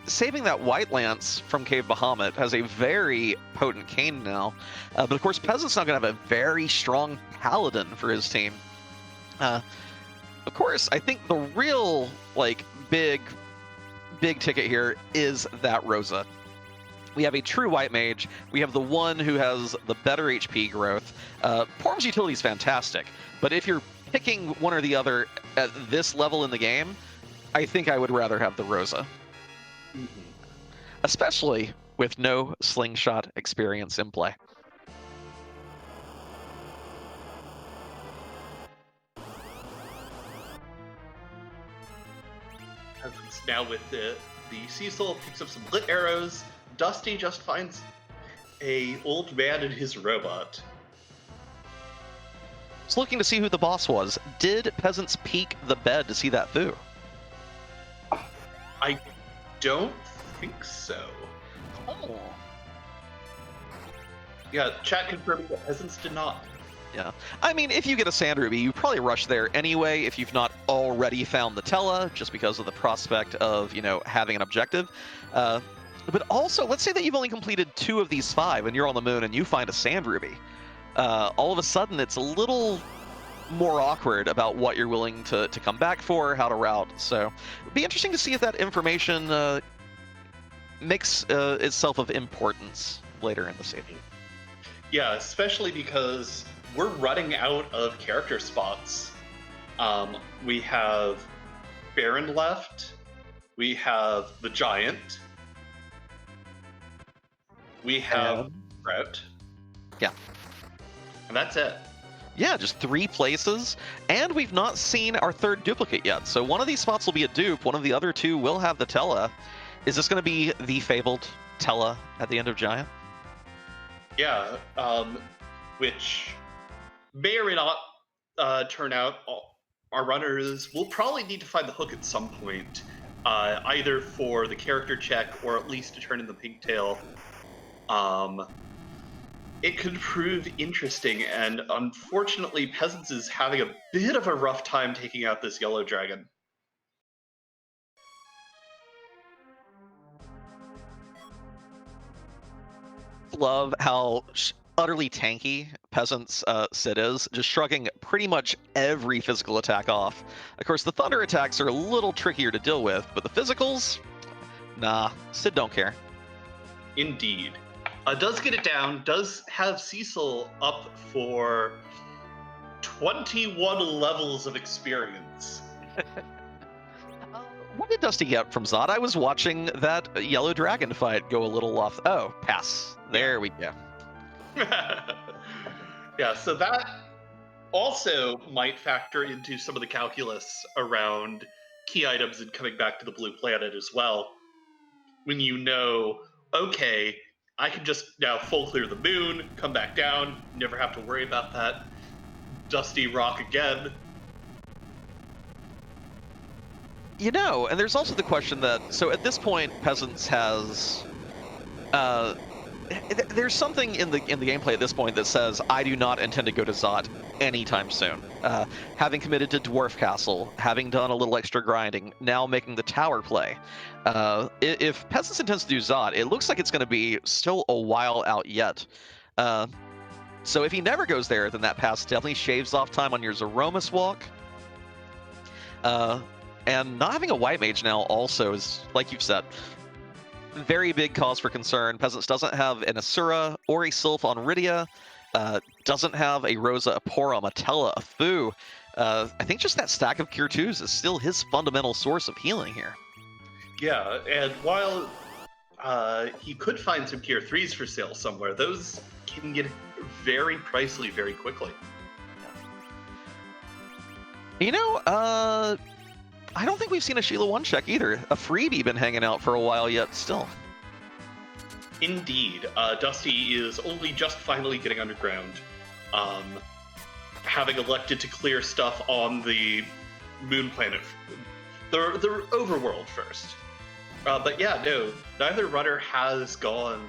saving that White Lance from Cave Bahamut, has a very potent Cane now. But of course, Peasant's not going to have a very strong Paladin for his team. Of course, I think the real, like, big ticket here is that Rosa. We have a true White Mage. We have the one who has the better HP growth. Porm's utility is fantastic, but if you're picking one or the other at this level in the game, I think I would rather have the Rosa. Mm-hmm. Especially with no slingshot experience in play. Now with the Cecil picks up some lit arrows. Dusty just finds a old man and his robot. Just looking to see who the boss was. Did Peasants peek the bed to see that Fu? I don't think so. Oh. Yeah, chat confirming that Peasants did not. Yeah. I mean, if you get a Sand Ruby, you probably rush there anyway if you've not already found the Tella, just because of the prospect of, you know, having an objective. But also, let's say that you've only completed 2 of these 5 and you're on the moon and you find a Sand Ruby. All of a sudden, it's a little more awkward about what you're willing to come back for, how to route. So it'd be interesting to see if that information makes itself of importance later in the season. Yeah, especially because we're running out of character spots. We have Baron left. We have the Giant. We have Sprout. Yeah. And that's it. Yeah, just 3 places, and we've not seen our 3rd duplicate yet. So one of these spots will be a dupe, one of the other 2 will have the Tella. Is this going to be the fabled Tella at the end of Giant? Yeah, which may or may not turn out. Our runners will probably need to find the hook at some point, either for the character check or at least to turn in the pigtail. It could prove interesting, and unfortunately, Peasants is having a bit of a rough time taking out this yellow dragon. Love how utterly tanky Peasants Sid is, just shrugging pretty much every physical attack off. Of course, the thunder attacks are a little trickier to deal with, but the physicals, nah, Sid don't care. Indeed. Does get it down, does have Cecil up for 21 levels of experience. What did Dusty get from Zod? I was watching that yellow dragon fight go a little off. Oh, pass. There we go. Yeah, so that also might factor into some of the calculus around key items and coming back to the blue planet as well. When you know okay, I can just now full clear the moon, come back down, never have to worry about that. Dusty rock again. And there's also the question that, so at this point, Peasants has, there's something in the gameplay at this point that says, I do not intend to go to Zot anytime soon. Having committed to Dwarf Castle, having done a little extra grinding, now making the tower play. If Peasants intends to do Zot, it looks like it's going to be still a while out yet. So if he never goes there, then that pass definitely shaves off time on your Zeromus walk. And not having a White Mage now also is, like you've said, very big cause for concern. Peasants doesn't have an Asura or a Sylph on Rydia, doesn't have a Rosa, a Pora, a Metella, a Fu. I think just that stack of Cure 2s is still his fundamental source of healing here. Yeah, and while he could find some Cure 3s for sale somewhere, those can get very pricey very quickly. I don't think we've seen a Sheila 1 check either. A freebie been hanging out for a while yet still. Indeed. Dusty is only just finally getting underground, having elected to clear stuff on the moon planet, the overworld first. But yeah, no, neither runner has gone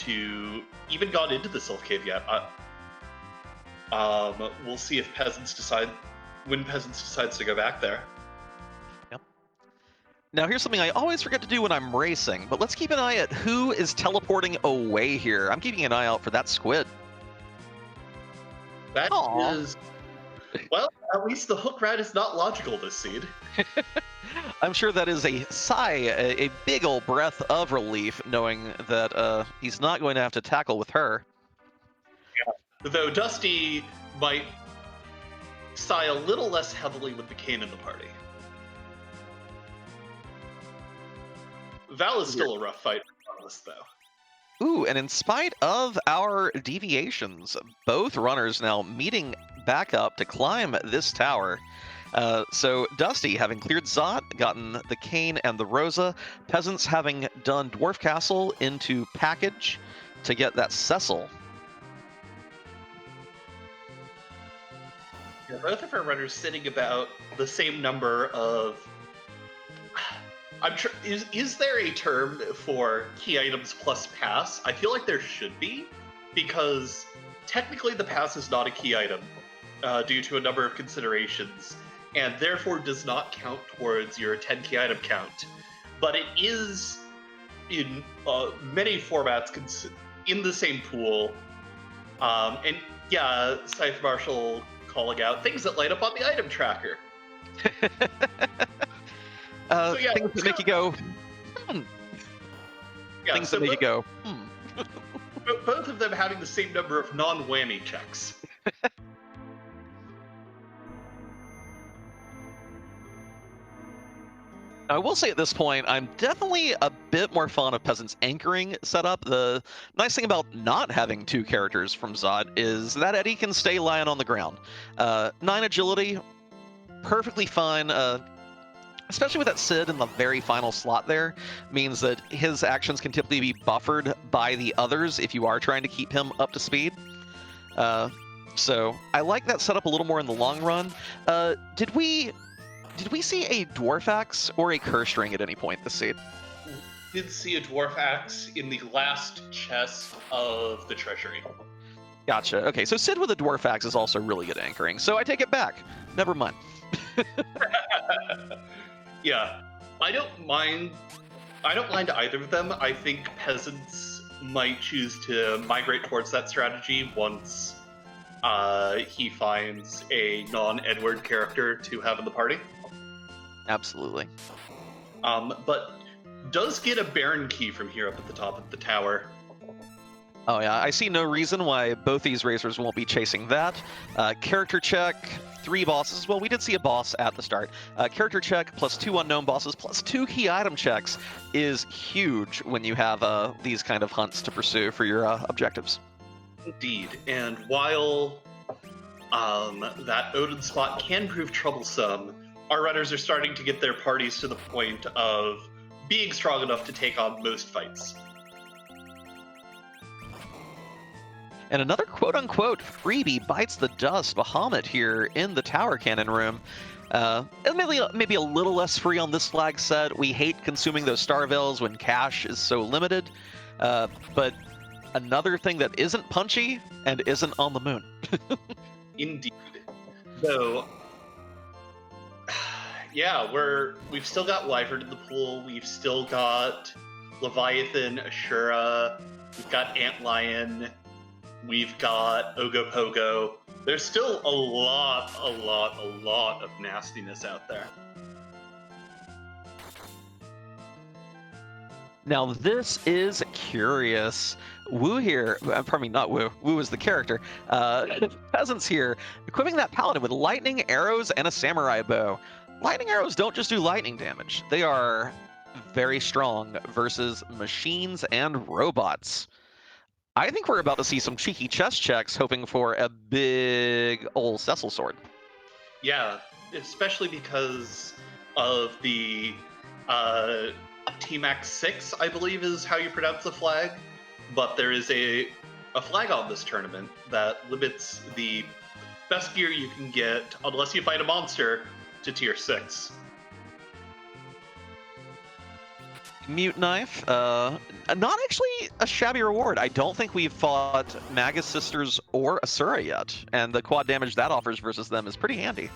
into the Sylph Cave yet. We'll see if when Peasants decides to go back there. Yep. Now here's something I always forget to do when I'm racing, but let's keep an eye at who is teleporting away here. I'm keeping an eye out for that squid. That is, well, at least the hook rat is not logical this seed. I'm sure that is a sigh, a big old breath of relief, knowing that he's not going to have to tackle with her. Yeah. Though Dusty might sigh a little less heavily with the cane in the party. Val is still a rough fight for us, though. Ooh, and in spite of our deviations, both runners now meeting back up to climb this tower. So Dusty having cleared Zot, gotten the cane and the Rosa, Peasants having done Dwarf Castle into package to get that Cecil. Yeah, both of our runners sitting about the same number of. I'm sure. Is there a term for key items plus pass? I feel like there should be, because technically the pass is not a key item due to a number of considerations, and therefore does not count towards your 10 key item count. But it is in many formats in the same pool. And yeah, Scythe Marshal calling out things that light up on the item tracker. So yeah, things that make you go, Yeah, things that make you go, Both of them having the same number of non-whammy checks. I will say at this point, I'm definitely a bit more fond of Peasant's anchoring setup. The nice thing about not having two characters from Zod is that Eddie can stay lying on the ground. 9 agility, perfectly fine, especially with that Sid in the very final slot there, means that his actions can typically be buffered by the others if you are trying to keep him up to speed. So I like that setup a little more in the long run. Did we see a Dwarf Axe or a Curse Ring at any point this seed? Did see a Dwarf Axe in the last chest of the Treasury. Gotcha. Okay, so Sid with a Dwarf Axe is also really good anchoring, so I take it back. Never mind. Yeah, I don't mind either of them. I think Peasants might choose to migrate towards that strategy once he finds a non-Edward character to have in the party. Absolutely. But does get a Baron key from here up at the top of the tower. Oh yeah, I see no reason why both these racers won't be chasing that. Character check, 3 bosses. Well, we did see a boss at the start. Character check plus 2 unknown bosses plus 2 key item checks is huge when you have these kind of hunts to pursue for your objectives. Indeed, and while that Odin spot can prove troublesome, our runners are starting to get their parties to the point of being strong enough to take on most fights. And another quote-unquote freebie bites the dust. Bahamut here in the tower cannon room. And maybe a little less free on this flag set. We hate consuming those star veils when cash is so limited. But another thing that isn't punchy and isn't on the moon. Indeed. So, yeah, we've still got Wyvern in the pool. We've still got Leviathan, Ashura. We've got Antlion. We've got Ogopogo. There's still a lot of nastiness out there. Now this is curious. Wu here, pardon me, not Wu. Wu is the character. Peasants here, equipping that paladin with lightning arrows and a samurai bow. Lightning arrows don't just do lightning damage. They are very strong versus machines and robots. I think we're about to see some cheeky chest checks, hoping for a big old Cecil sword. Yeah, especially because of the T-Max 6, I believe is how you pronounce the flag. But there is a flag on this tournament that limits the best gear you can get, unless you fight a monster, to tier 6. Mute Knife, not actually a shabby reward. I don't think we've fought Magus Sisters or Asura yet, and the quad damage that offers versus them is pretty handy.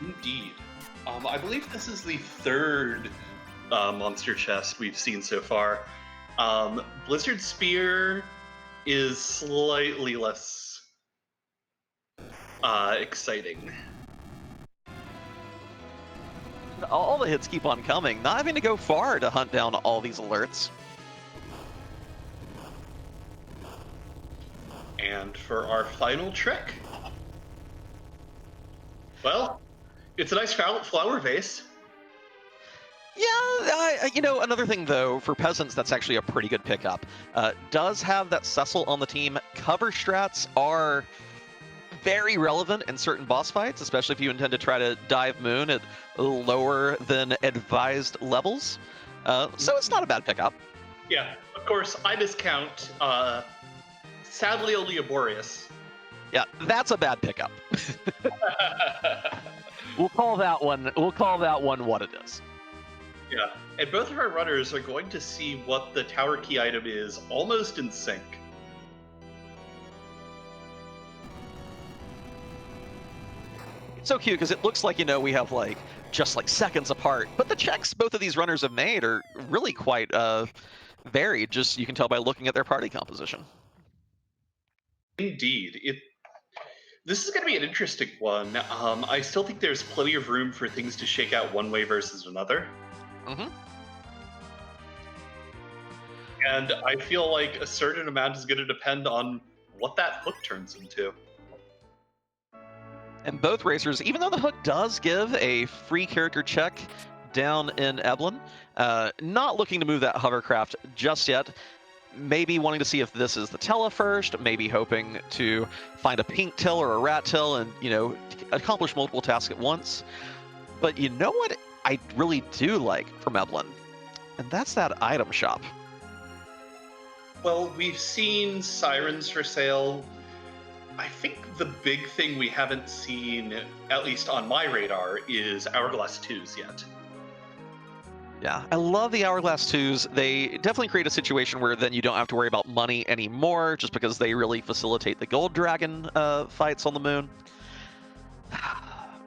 Indeed. I believe this is the third monster chest we've seen so far. Blizzard Spear is slightly less exciting. All the hits keep on coming, not having to go far to hunt down all these alerts. And for our final trick, well, it's a nice flower vase. Yeah, another thing though, for Peasants, that's actually a pretty good pickup. Does have that Cecil on the team. Cover strats are very relevant in certain boss fights, especially if you intend to try to dive Moon at lower than advised levels. So it's not a bad pickup. Yeah, of course, I discount, sadly only a Boreas. Yeah, that's a bad pickup. We'll call that one what it is. Yeah, and both of our runners are going to see what the tower key item is almost in sync. It's so cute because it looks like, we have just seconds apart, but the checks both of these runners have made are really quite varied, just you can tell by looking at their party composition. Indeed. This is going to be an interesting one. I still think there's plenty of room for things to shake out one way versus another. Mm-hmm. And I feel like a certain amount is going to depend on what that hook turns into. And both racers, even though the hook does give a free character check down in Eblin, not looking to move that hovercraft just yet. Maybe wanting to see if this is the Tella first, maybe hoping to find a pink till or a rat till and, accomplish multiple tasks at once. But you know what I really do like from Eblin? And that's that item shop. Well, we've seen sirens for sale. I think the big thing we haven't seen, at least on my radar, is Hourglass 2s yet. Yeah, I love the Hourglass 2s. They definitely create a situation where then you don't have to worry about money anymore, just because they really facilitate the Gold Dragon fights on the moon.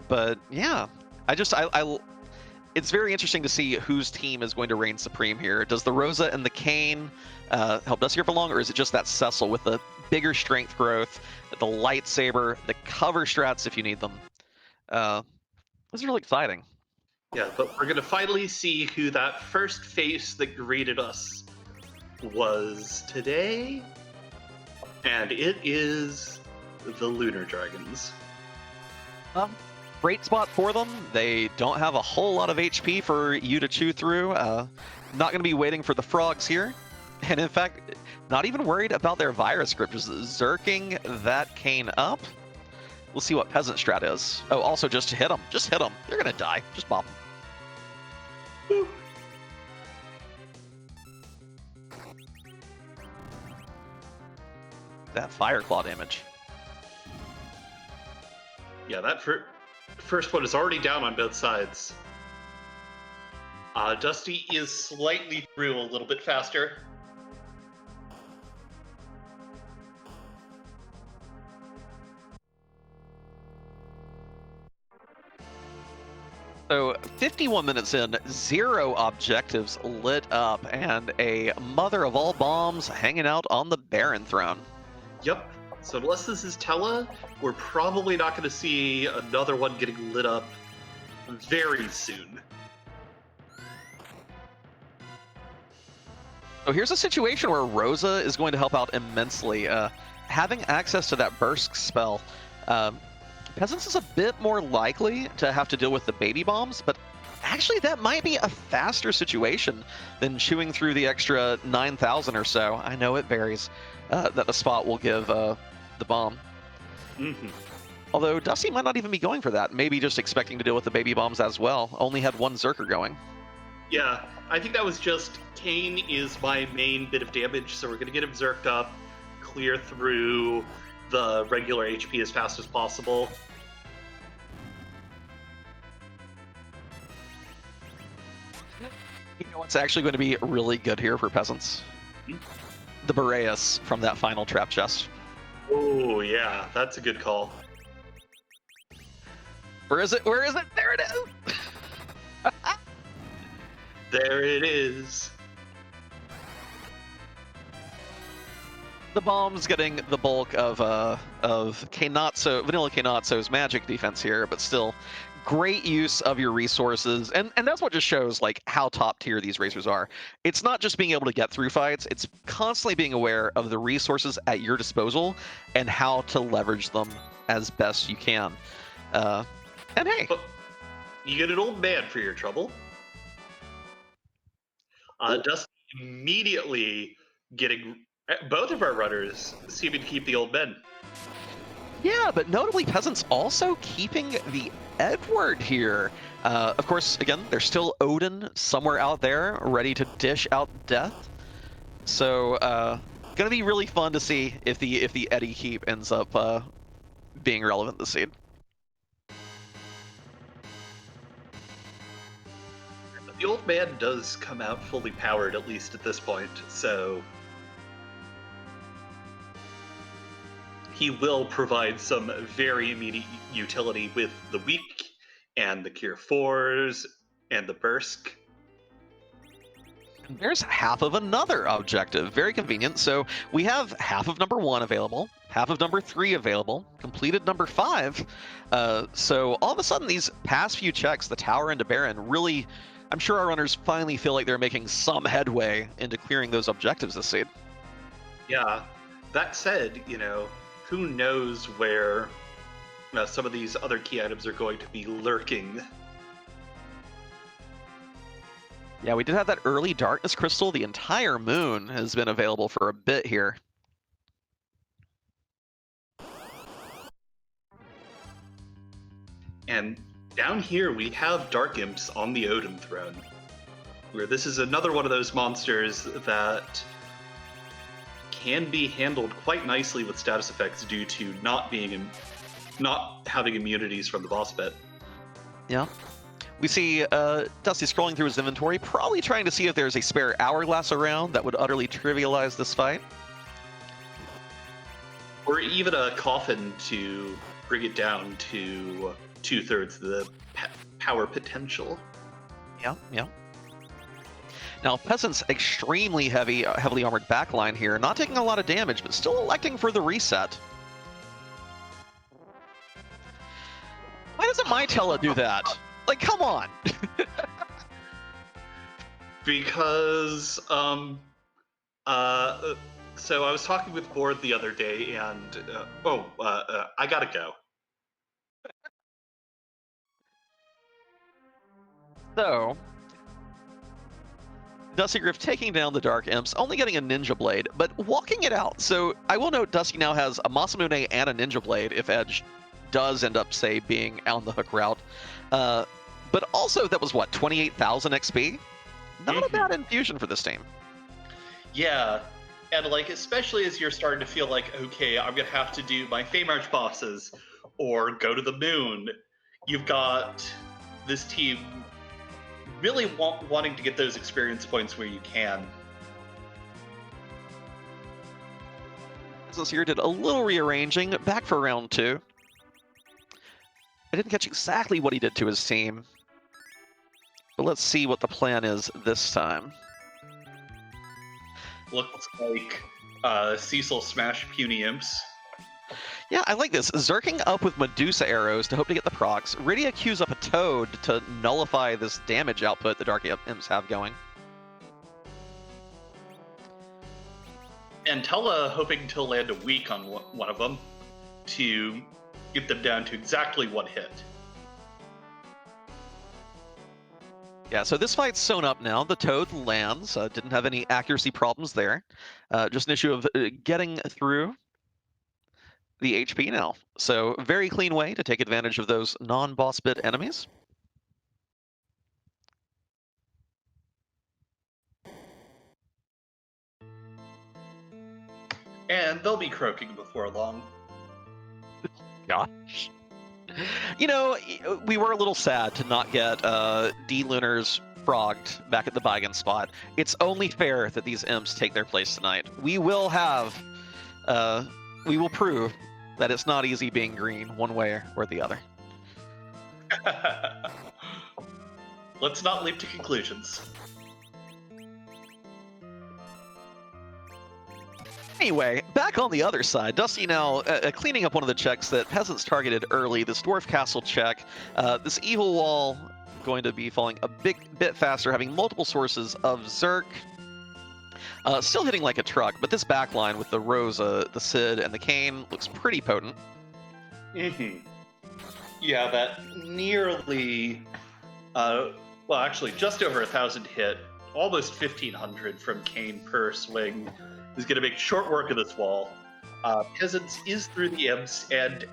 But yeah, it's very interesting to see whose team is going to reign supreme here. Does the Rosa and the Kain help Dustygriff along, or is it just that Cecil with the bigger strength growth, the lightsaber, the cover strats if you need them? This is really exciting. Yeah, but we're going to finally see who that first face that greeted us was today. And it is the Lunar Dragons. Great spot for them. They don't have a whole lot of HP for you to chew through. Not going to be waiting for the frogs here. And in fact, not even worried about their virus script, just zerking that Kain up. We'll see what Peasant strat is. Oh, also just hit them. Just hit them. They're going to die. Just bop them. Woo. that Fire Claw damage. Yeah, that first one is already down on both sides. Dusty is slightly through a little bit faster. So 51 minutes in, 0 objectives lit up, and a mother of all bombs hanging out on the Baron throne. Yep. So unless this is Tella, we're probably not going to see another one getting lit up very soon. So here's a situation where Rosa is going to help out immensely. Having access to that burst spell, Peasants is a bit more likely to have to deal with the baby bombs, but actually that might be a faster situation than chewing through the extra 9,000 or so. I know it varies that a spot will give the bomb. Mm-hmm. Although Dusty might not even be going for that, maybe just expecting to deal with the baby bombs as well. Only had one Zerker going. Yeah, I think that was just Kane is my main bit of damage, so we're going to get him Zerked up, clear through the regular HP as fast as possible. You know what's actually going to be really good here for Peasants? The Boreas from that final trap chest. Oh, yeah, that's a good call. Where is it? Where is it? There it is! There it is. The bomb's getting the bulk of Vanilla Kenatsu's magic defense here, but still, great use of your resources, and that's what just shows like how top tier these racers are. It's not just being able to get through fights; it's constantly being aware of the resources at your disposal and how to leverage them as best you can. And hey, but you get an old man for your trouble. Dusty immediately getting both of our runners seeming to keep the old men. Yeah, but notably Peasants also keeping the Edward here. Of course, again, there's still Odin somewhere out there ready to dish out death. So, gonna be really fun to see if the Eddie keep ends up being relevant this seed. The old man does come out fully powered, at least at this point, so he will provide some very immediate utility with the weak and the Cure 4s and the Bursk. There's half of another objective, very convenient. So we have half of number 1 available, half of number 3 available, completed number 5. So all of a sudden, these past few checks, the tower into Baron, really, I'm sure our runners finally feel like they're making some headway into clearing those objectives this seed. Yeah, that said, who knows where some of these other key items are going to be lurking. Yeah, we did have that early darkness crystal. The entire moon has been available for a bit here. And down here we have Dark Imps on the Odin throne, where this is another one of those monsters that can be handled quite nicely with status effects due to not having immunities from the boss pit. Yeah. We see Dusty scrolling through his inventory, probably trying to see if there's a spare hourglass around that would utterly trivialize this fight. Or even a coffin to bring it down to 2/3 the power potential. Yeah, yeah. Now, Peasant's extremely heavily armored backline here, not taking a lot of damage, but still electing for the reset. Why doesn't my Tella do that? Like, come on! Because, so I was talking with Board the other day, and, I gotta go. So, Dustygriff taking down the Dark Imps, only getting a Ninja Blade, but walking it out. So I will note Dusty now has a Masamune and a Ninja Blade if Edge does end up, say, being on the hook route. But also, that was, what, 28,000 XP? Not a bad infusion for this team. Yeah, And like, especially as you're starting to feel like, okay, I'm gonna have to do my Fame Arch bosses or go to the moon, you've got this team really wanting to get those experience points where you can. Peasants here did a little rearranging, back for round 2. I didn't catch exactly what he did to his team, but let's see what the plan is this time. Looks like Cecil smash puny imps. Yeah, I like this. Zerking up with Medusa arrows to hope to get the procs. Rydia queues up a Toad to nullify this damage output the Dark Imps have going. And Tella hoping to land a weak on one of them to get them down to exactly 1 hit. Yeah, so this fight's sewn up now. The Toad lands. Didn't have any accuracy problems there. Just an issue of getting through the HP now. So very clean way to take advantage of those non-boss bit enemies. And they'll be croaking before long. Gosh. You know, we were a little sad to not get D-Lunars frogged back at the Beigen spot. It's only fair that these imps take their place tonight. We will prove that it's not easy being green one way or the other. Let's not leap to conclusions. Anyway, back on the other side, Dusty now cleaning up one of the checks that Peasants targeted early, this Dwarf Castle check. This Evil Wall going to be falling a bit faster, having multiple sources of Zerk. Still hitting like a truck, but this backline with the Rosa, the Cid, and the Kayn looks pretty potent. Mm-hmm. Yeah, that nearly, well, actually just over 1,000 hit, almost 1,500 from Kayn per swing is going to make short work of this wall. Peasants is through the imps and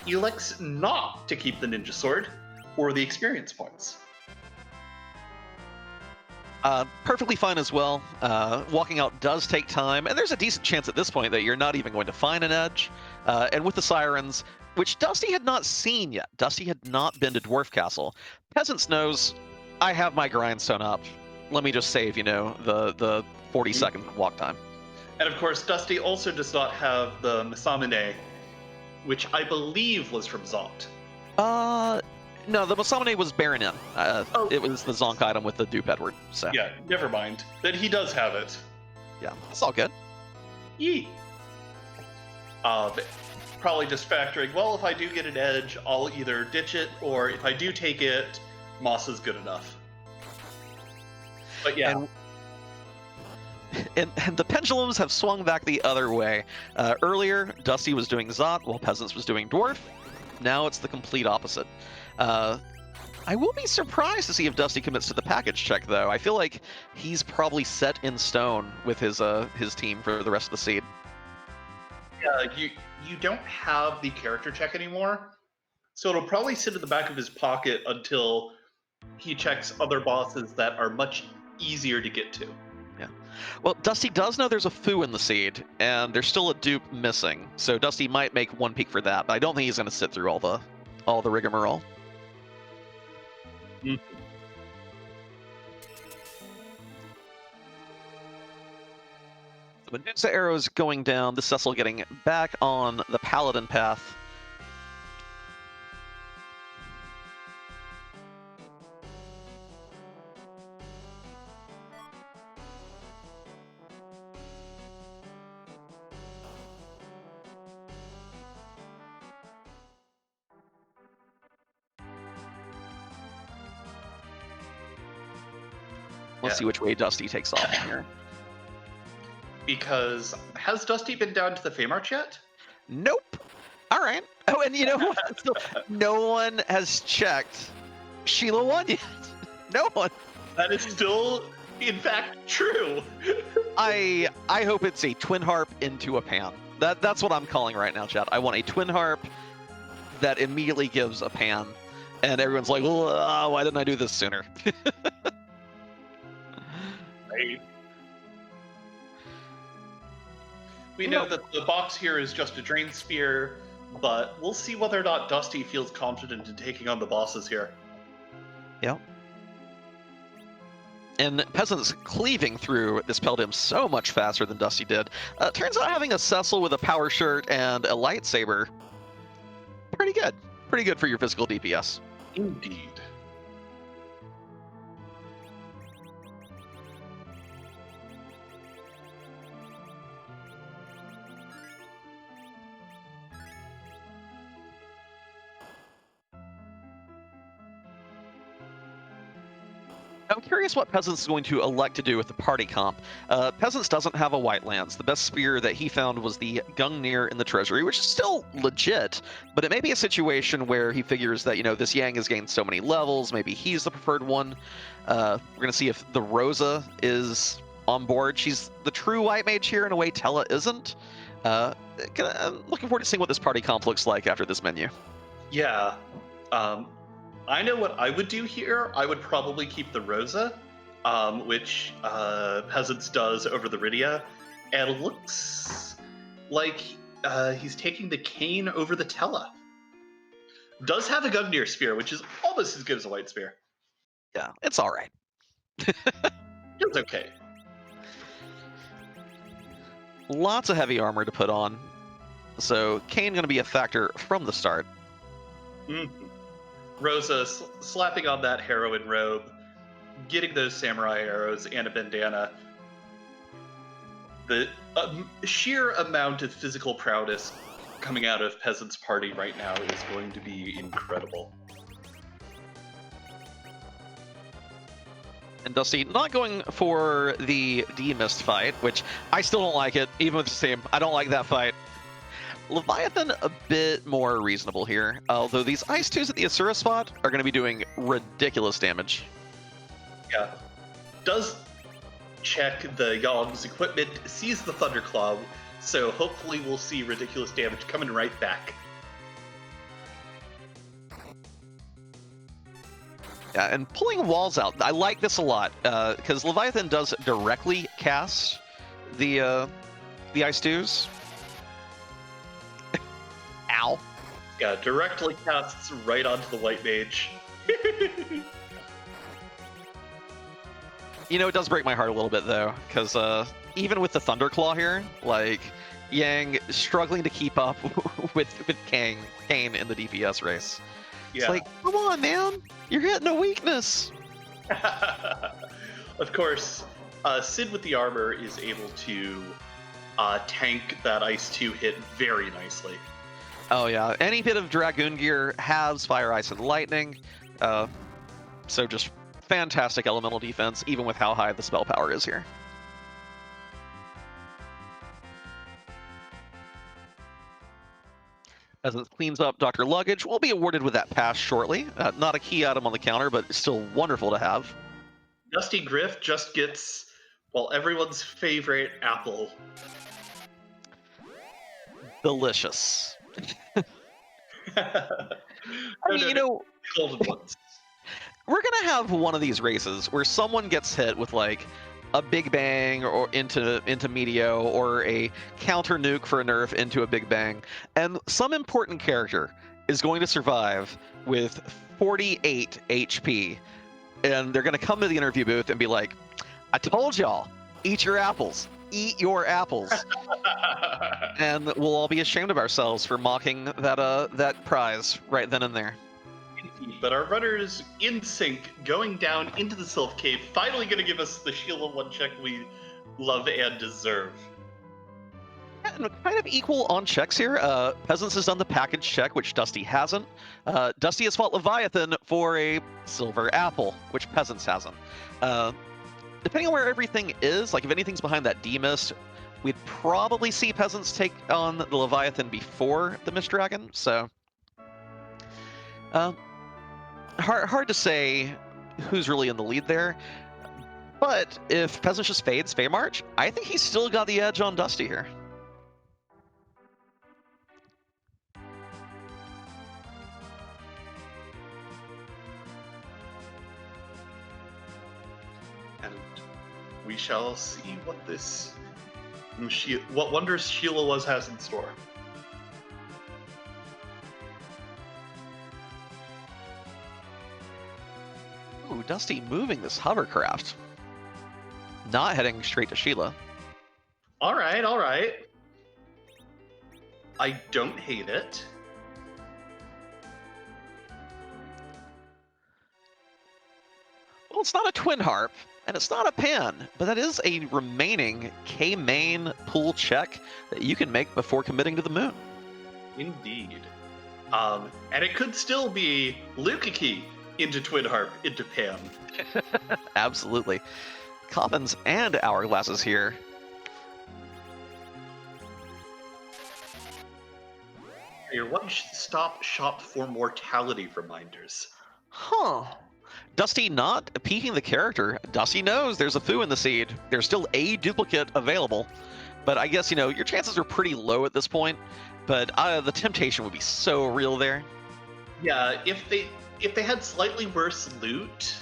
elects not to keep the ninja sword or the experience points. Perfectly fine as well. Walking out does take time, and there's a decent chance at this point that you're not even going to find an edge. And with the Sirens, which Dusty had not seen yet, Dusty had not been to Dwarf Castle. Peasants knows, I have my grindstone up. Let me just save, the 40-second walk time. And of course, Dusty also does not have the Masamune, which I believe was from Zont. No, the Masamune was Baronin. It was the Zonk item with the dupe Edward. So yeah, never mind. Then he does have it. Yeah, it's all good. Yee. Probably just factoring, well, if I do get an edge, I'll either ditch it, or if I do take it, Moss is good enough. But yeah. And the pendulums have swung back the other way. Earlier, Dusty was doing Zot while Peasants was doing Dwarf. Now it's the complete opposite. I will be surprised to see if Dusty commits to the package check, though. I feel like he's probably set in stone with his team for the rest of the seed. Yeah, you don't have the character check anymore, so it'll probably sit in the back of his pocket until he checks other bosses that are much easier to get to. Yeah. Well, Dusty does know there's a Foo in the seed, and there's still a dupe missing, so Dusty might make one peek for that, but I don't think he's going to sit through all the rigmarole. Mm. The Medusa arrows going down, the Cecil getting back on the Paladin path. Let's see which way Dusty takes off here. Because has Dusty been down to the Fame Arch yet? Nope. All right. Oh, and you know what? Still, no one has checked Sheila 1 yet. No one. That is still, in fact, true. I hope it's a twin harp into a pan. That's what I'm calling right now, chat. I want a twin harp that immediately gives a pan, and everyone's like, well, why didn't I do this sooner? Right. We know that the box here is just a Drain Spear, but we'll see whether or not Dusty feels confident in taking on the bosses here. Yeah. And Peasant's cleaving through this Peldim so much faster than Dusty did. Turns out having a Cecil with a power shirt and a lightsaber, pretty good. Pretty good for your physical DPS. Indeed. I'm curious what Peasants is going to elect to do with the party comp. Peasants doesn't have a White Lance. The best spear that he found was the Gungnir in the Treasury, which is still legit, but it may be a situation where he figures that, this Yang has gained so many levels, maybe he's the preferred one. We're going to see if the Rosa is on board. She's the true White Mage here in a way Tella isn't. I'm looking forward to seeing what this party comp looks like after this menu. Yeah. I know what I would do here. I would probably keep the Rosa, which Peasants does over the Rydia, and it looks like he's taking the Cane over the Tella. Does have a Gungnir Spear, which is almost as good as a White Spear. Yeah, it's all right. It's okay. Lots of heavy armor to put on, so Cane going to be a factor from the start. Mm-hmm. Rosa slapping on that heroine robe, getting those samurai arrows and a bandana. The sheer amount of physical prowess coming out of Peasant's party right now is going to be incredible. And Dusty not going for the D-Mist fight, which I still don't like it, even with the team. I don't like that fight. Leviathan a bit more reasonable here, although these Ice 2s at the Asura spot are going to be doing ridiculous damage. Yeah. Does check the Yog's equipment, sees the Thunderclaw, so hopefully we'll see ridiculous damage coming right back. Yeah, and pulling walls out, I like this a lot, because Leviathan does directly cast the Ice 2s. Ow. Yeah, directly casts right onto the White Mage. It does break my heart a little bit, though, because even with the Thunderclaw here, Yang struggling to keep up with Kane in the DPS race. Yeah. It's come on, man! You're hitting a weakness! Of course, Sid with the armor is able to tank that Ice 2 hit very nicely. Oh yeah, any bit of Dragoon gear has Fire, Ice, and Lightning, so just fantastic elemental defense, even with how high the spell power is here. As it cleans up Dr. Luggage, we'll be awarded with that pass shortly. Not a key item on the counter, but still wonderful to have. Dustygriff just gets, everyone's favorite apple. Delicious. We're gonna have one of these races where someone gets hit with a Big Bang or into Meteo, or a counter nuke for a nerf into a Big Bang, and some important character is going to survive with 48 HP, and they're gonna come to the interview booth and be like, "I told y'all, eat your apples." Eat your apples. And we'll all be ashamed of ourselves for mocking that prize right then and there. Indeed, but our runners in sync, going down into the Sylph Cave, finally going to give us the Shield of One check we love and deserve. And kind of equal on checks here. Peasants has done the package check, which Dusty hasn't. Dusty has fought Leviathan for a silver apple, which Peasants hasn't. Depending on where everything is, if anything's behind that D-Mist, we'd probably see Peasants take on the Leviathan before the Mist Dragon, so... hard to say who's really in the lead there, but if Peasants just fades Feymarch, I think he's still got the edge on Dusty here. And we shall see what this What wonders Sheila has in store? Ooh, Dusty moving this hovercraft. Not heading straight to Sheila. All right, all right. I don't hate it. Well, it's not a twin harp, and it's not a pan, but that is a remaining K-main pool check that you can make before committing to the moon. Indeed. And it could still be Lukaki into Twin Harp into Pan. Absolutely. Coffins and hourglasses here. Your one-stop shop for mortality reminders. Huh. Dusty not peeking the character. Dusty knows there's a foo in the seed. There's still a duplicate available. But I guess, your chances are pretty low at this point. But the temptation would be so real there. Yeah, if they had slightly worse loot,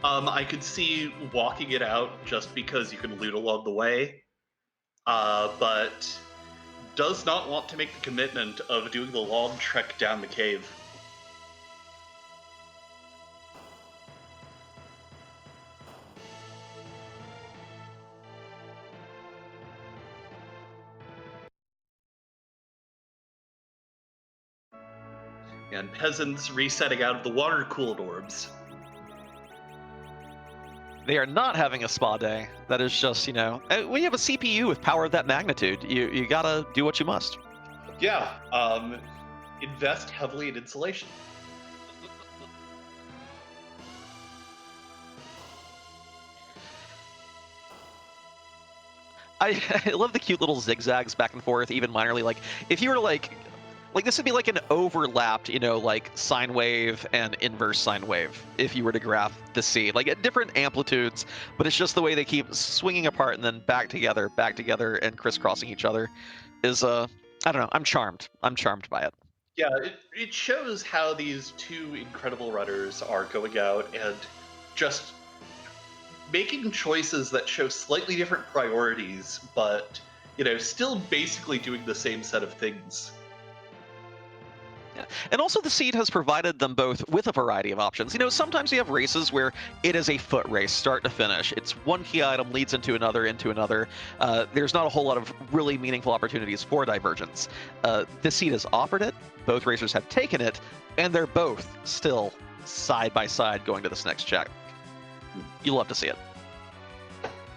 I could see walking it out just because you can loot along the way. But does not want to make the commitment of doing the long trek down the cave. And peasants resetting out of the water-cooled orbs. They are not having a spa day. That is just, when you have a CPU with power of that magnitude, you gotta do what you must. Yeah, invest heavily in insulation. I love the cute little zigzags back and forth, even minorly. Like, if you were to like this would be like an overlapped, like sine wave and inverse sine wave if you were to graph the seed, like at different amplitudes, but it's just the way they keep swinging apart and then back together, and crisscrossing each other is, I don't know, I'm charmed by it. Yeah, it shows how these two incredible runners are going out and just making choices that show slightly different priorities, but, still basically doing the same set of things. Yeah. And also the seed has provided them both with a variety of options. Sometimes you have races where it is a foot race, start to finish. It's one key item leads into another. There's not a whole lot of really meaningful opportunities for divergence. This seed has offered it, both racers have taken it, and they're both still side by side going to this next check. You love to see it.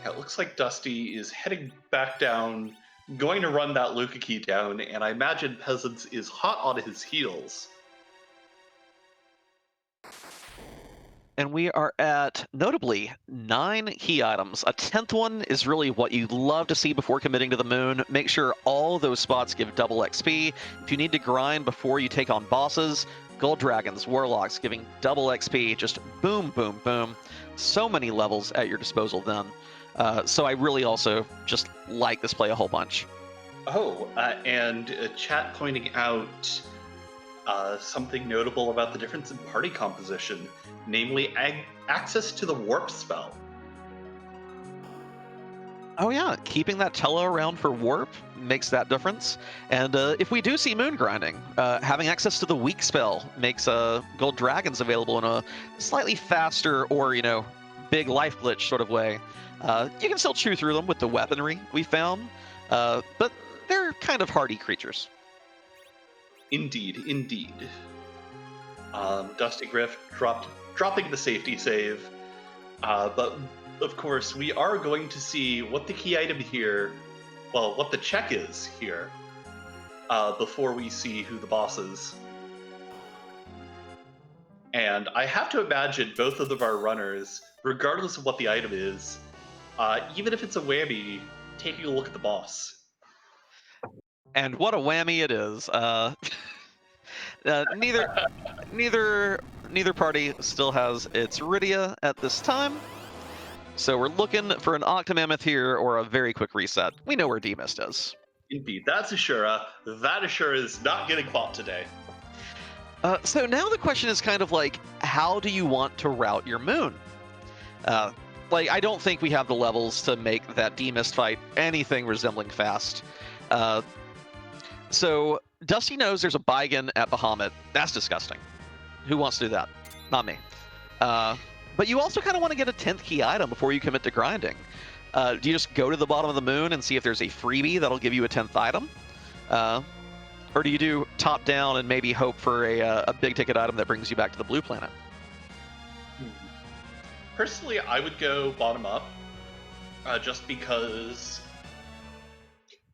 Yeah, it looks like Dusty is heading back down, going to run that Lukaki down, and I imagine Peasants is hot on his heels. And we are at, notably, 9 key items. A 10th one is really what you'd love to see before committing to the moon. Make sure all those spots give double XP. If you need to grind before you take on bosses, Gold Dragons, Warlocks giving double XP, just boom, boom, boom. So many levels at your disposal then. So I really also just like this play a whole bunch. Oh, and chat pointing out something notable about the difference in party composition, namely access to the warp spell. Oh yeah, keeping that Tello around for warp makes that difference. And if we do see moon grinding, having access to the weak spell makes Gold Dragons available in a slightly faster or, big life glitch sort of way. You can still chew through them with the weaponry we found, but they're kind of hardy creatures. Indeed. Dustygriff dropping the safety save, but of course we are going to see what the key item here, well, what the check is here, before we see who the boss is. And I have to imagine both of our runners, regardless of what the item is, even if it's a whammy, taking a look at the boss. And what a whammy it is. Neither party still has its Rydia at this time. So we're looking for an Octomammoth here or a very quick reset. We know where D-Mist is. Indeed, that's Ashura. That Ashura is not getting fought today. So now the question is kind of like, how do you want to route your moon? Like, I don't think we have the levels to make that D-Mist fight anything resembling fast. So Dusty knows there's a Baigan at Bahamut. That's disgusting. Who wants to do that? Not me. But you also kind of want to get a 10th key item before you commit to grinding. Do you just go to the bottom of the moon and see if there's a freebie that'll give you a 10th item? Or do you do top down and maybe hope for a big ticket item that brings you back to the blue planet? Personally, I would go bottom up, just because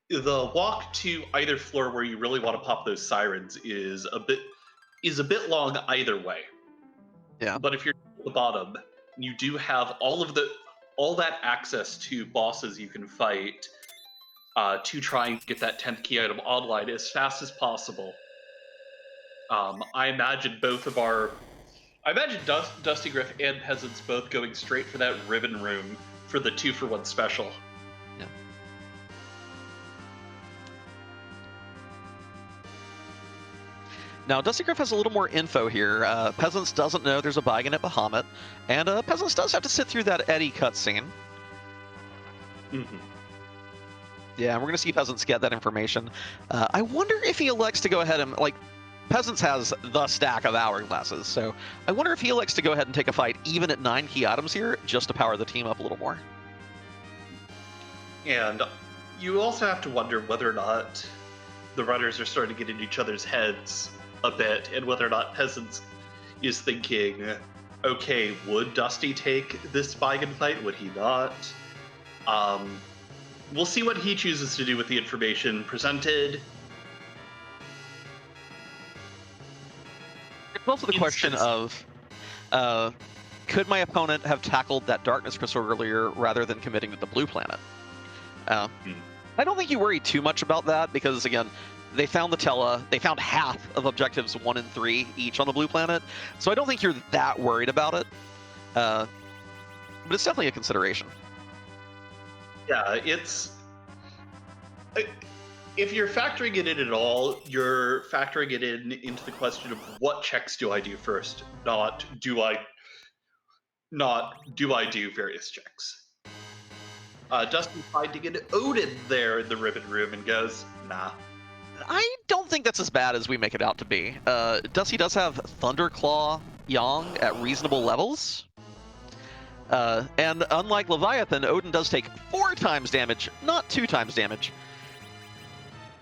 the walk to either floor where you really want to pop those sirens is a bit long either way. Yeah. But if you're at the bottom, you do have all that access to bosses you can fight to try and get that 10th key item online as fast as possible. I imagine Dustygriff and Peasants both going straight for that ribbon room for the 2-for-1 special. Yeah. Now, Dustygriff has a little more info here. Peasants doesn't know there's a Baigan at Bahamut, and Peasants does have to sit through that Eddie cutscene. Mm-hmm. Yeah, we're going to see Peasants get that information. I wonder if he elects to go ahead and, like, Peasants has the stack of hourglasses, so I wonder if he elects to go ahead and take a fight even at 9 key items here, just to power the team up a little more. And you also have to wonder whether or not the runners are starting to get in each other's heads a bit, and whether or not Peasants is thinking, okay, would Dusty take this Baigan fight? Would he not? We'll see what he chooses to do with the information presented. It's also the question of, could my opponent have tackled that darkness crystal earlier rather than committing to the blue planet? I don't think you worry too much about that because, again, they found the Tella. They found half of objectives 1 and 3 each on the blue planet, so I don't think you're that worried about it. But it's definitely a consideration. Yeah, it's... If you're factoring it in at all, you're factoring it into the question of what checks do I do first, not do I do various checks. Dusty tried to get Odin there in the ribbon room and goes, nah. I don't think that's as bad as we make it out to be. Dusty does have Thunderclaw Yang at reasonable levels. And unlike Leviathan, Odin does take 4 times damage, not 2 times damage.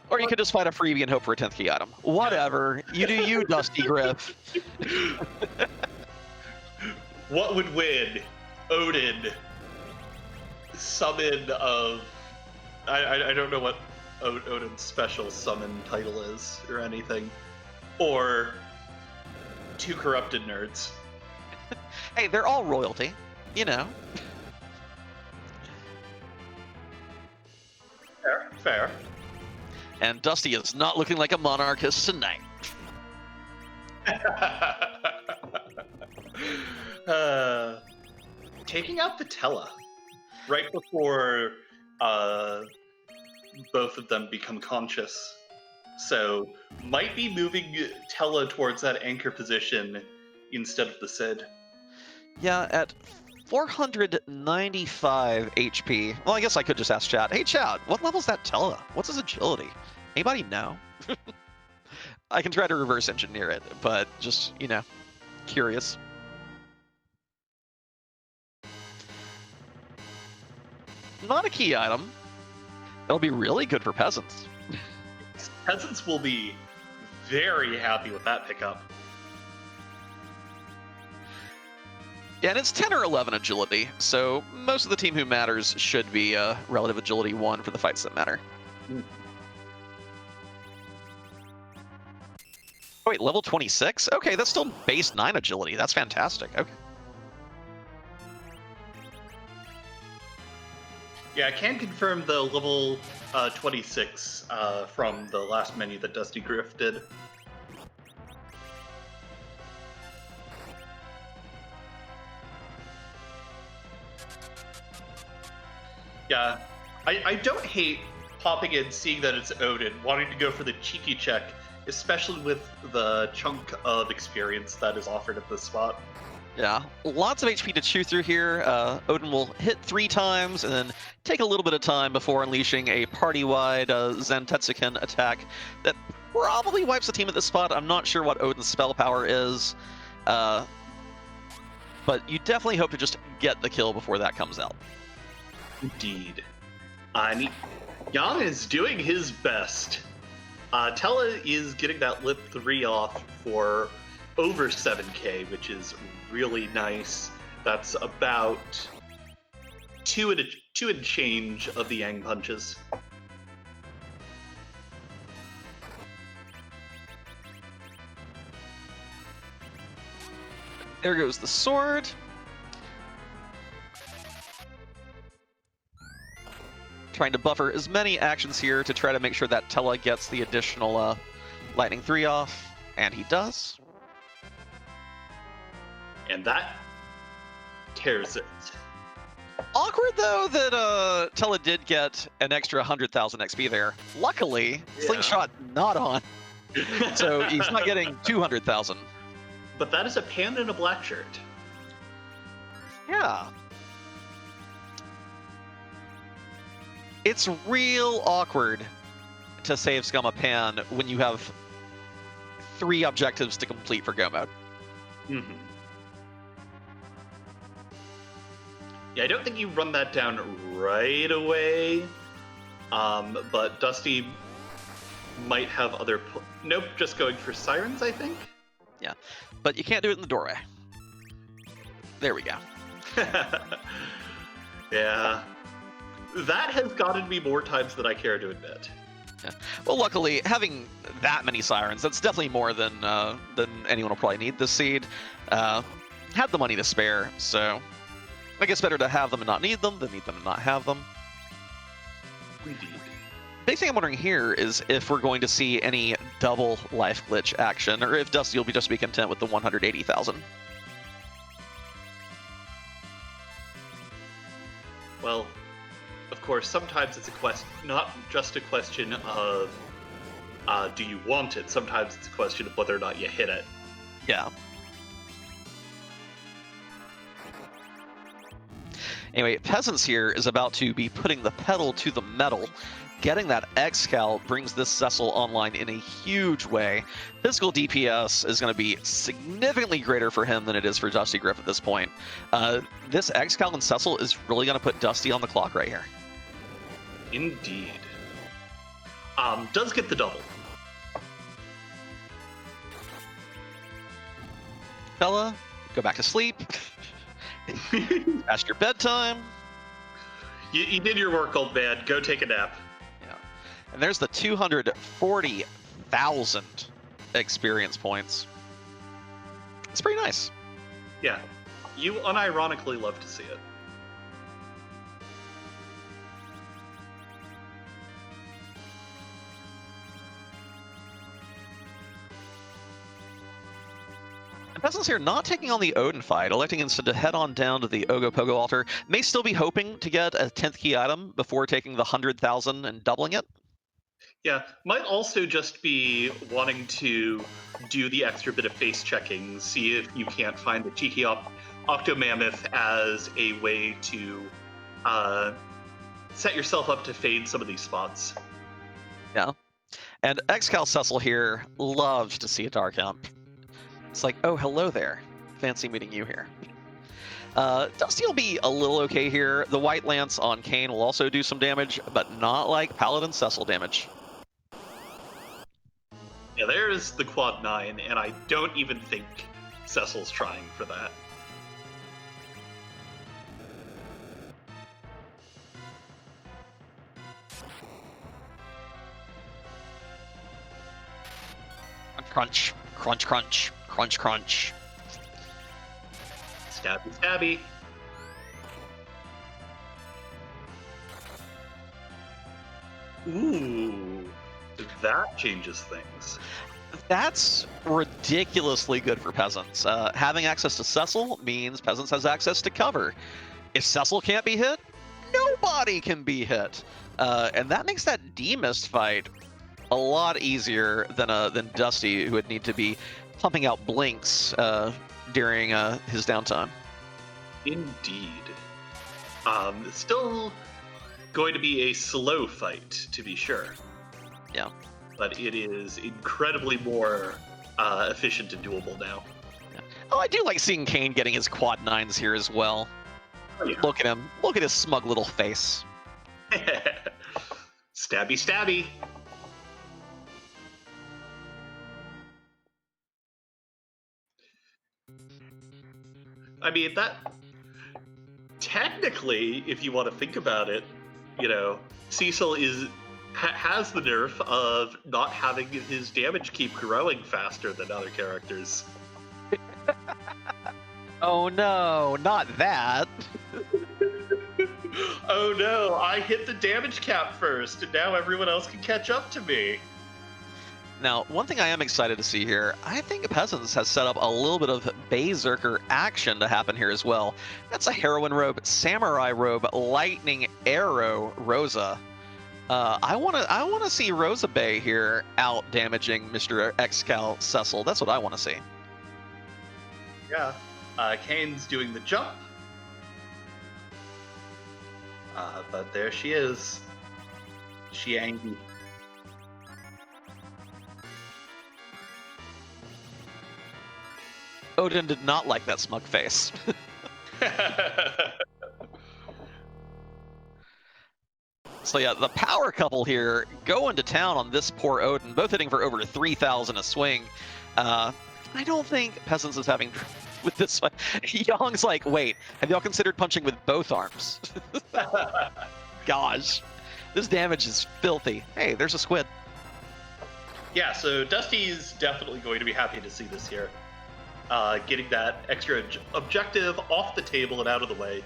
Or you could just fight a freebie and hope for a 10th key item. Whatever. You do you, Dustygriff. What would win? Odin. Summon of... I don't know what Odin's special summon title is or anything. Or 2 corrupted nerds. Hey, they're all royalty. You know. Fair. And Dusty is not looking like a monarchist tonight. Taking out the Tella right before both of them become conscious. So might be moving Tella towards that anchor position instead of the Sid. Yeah, at 495 HP. Well, I guess I could just ask chat. Hey, chat, what level's that Tella? What's his agility? Anybody know? I can try to reverse engineer it, but just, you know, curious. Not a key item. That'll be really good for Peasants. Peasants will be very happy with that pickup. Yeah, and it's 10 or 11 agility, so most of the team who matters should be relative agility 1 for the fights that matter. Oh, wait, level 26? Okay, that's still base 9 agility. That's fantastic. Okay. Yeah, I can confirm the level 26 from the last menu that Dustygriff did. Yeah, I don't hate popping in, seeing that it's Odin, wanting to go for the cheeky check, especially with the chunk of experience that is offered at this spot. Yeah, lots of HP to chew through here. Odin will hit 3 times and then take a little bit of time before unleashing a party-wide Zantetsuken attack that probably wipes the team at this spot. I'm not sure what Odin's spell power is, but you definitely hope to just get the kill before that comes out. Indeed. Jan is doing his best. Tella is getting that lip 3 off for over 7k, which is really nice. That's about 2 and change of the Yang punches. There goes the sword. Trying to buffer as many actions here to try to make sure that Tella gets the additional Lightning 3 off, and he does. And that tears it. Awkward though that Tella did get an extra 100,000 XP there. Luckily, Slingshot not on, so he's not getting 200,000. But that is a pan and a black shirt. Yeah. It's real awkward to save Scum a pan when you have 3 objectives to complete for Go mode. Mm-hmm. Yeah, I don't think you run that down right away, but Dusty might have other... Nope, just going for Sirens, I think? Yeah, but you can't do it in the doorway. There we go. Yeah. That has gotten me more times than I care to admit. Yeah. Well, luckily, having that many Sirens, that's definitely more than anyone will probably need this seed. Had the money to spare, so I guess better to have them and not need them than need them and not have them. Indeed. Big thing I'm wondering here is if we're going to see any double life glitch action, or if Dusty will just be content with the 180,000. Well, of course, sometimes it's not just a question of do you want it, sometimes it's a question of whether or not you hit it. Yeah. Anyway, Peasants here is about to be putting the pedal to the metal. Getting that X-Cal brings this Cecil online in a huge way. Physical DPS is going to be significantly greater for him than it is for Dustygriff at this point. This X-Cal and Cecil is really going to put Dusty on the clock right here. Indeed. Does get the double. Bella, go back to sleep. Past your bedtime. You did your work, old man. Go take a nap. Yeah. And there's the 240,000 experience points. It's pretty nice. Yeah. You unironically love to see it. And Peasants here not taking on the Odin fight, electing instead to head on down to the Ogopogo altar. May still be hoping to get a 10th key item before taking the 100,000 and doubling it. Yeah, might also just be wanting to do the extra bit of face checking, see if you can't find the cheeky Octomammoth as a way to set yourself up to fade some of these spots. Yeah. And X-Cal Cecil here loves to see a Dark Imp. It's like, oh, hello there. Fancy meeting you here. Dusty will be a little okay here. The White Lance on Kane will also do some damage, but not like Paladin Cecil damage. Yeah, there's the quad 9, and I don't even think Cecil's trying for that. Crunch, crunch, crunch, crunch, crunch. Stabby, stabby. Ooh, that changes things. That's ridiculously good for Peasants. Having access to Cecil means Peasants has access to cover. If Cecil can't be hit, nobody can be hit. And that makes that D-Mist fight a lot easier than Dusty, who would need to be pumping out blinks during his downtime. Indeed. Still going to be a slow fight, to be sure. Yeah. But it is incredibly more efficient and doable now. Yeah. Oh, I do like seeing Kane getting his quad 9s here as well. Oh, yeah. Look at him. Look at his smug little face. Stabby, stabby. I mean, that... Technically, if you want to think about it, you know, Cecil has the nerf of not having his damage keep growing faster than other characters. Oh no, not that. Oh no, I hit the damage cap first, and now everyone else can catch up to me. Now, one thing I am excited to see here, I think Peasants has set up a little bit of Berserker action to happen here as well. That's a Heroine Robe, Samurai Robe, Lightning Arrow, Rosa. I wanna see Rosa Bay here out damaging Mr. Excal Cecil. That's what I want to see. Yeah, Kane's doing the jump. But there she is. She angry. Odin did not like that smug face. So yeah, the power couple here going to town on this poor Odin, both hitting for over 3,000 a swing. I don't think Peasants is having with this one. Yong's like, wait, have y'all considered punching with both arms? Gosh, this damage is filthy. Hey, there's a squid. Yeah, so Dusty's definitely going to be happy to see this here. Getting that extra objective off the table and out of the way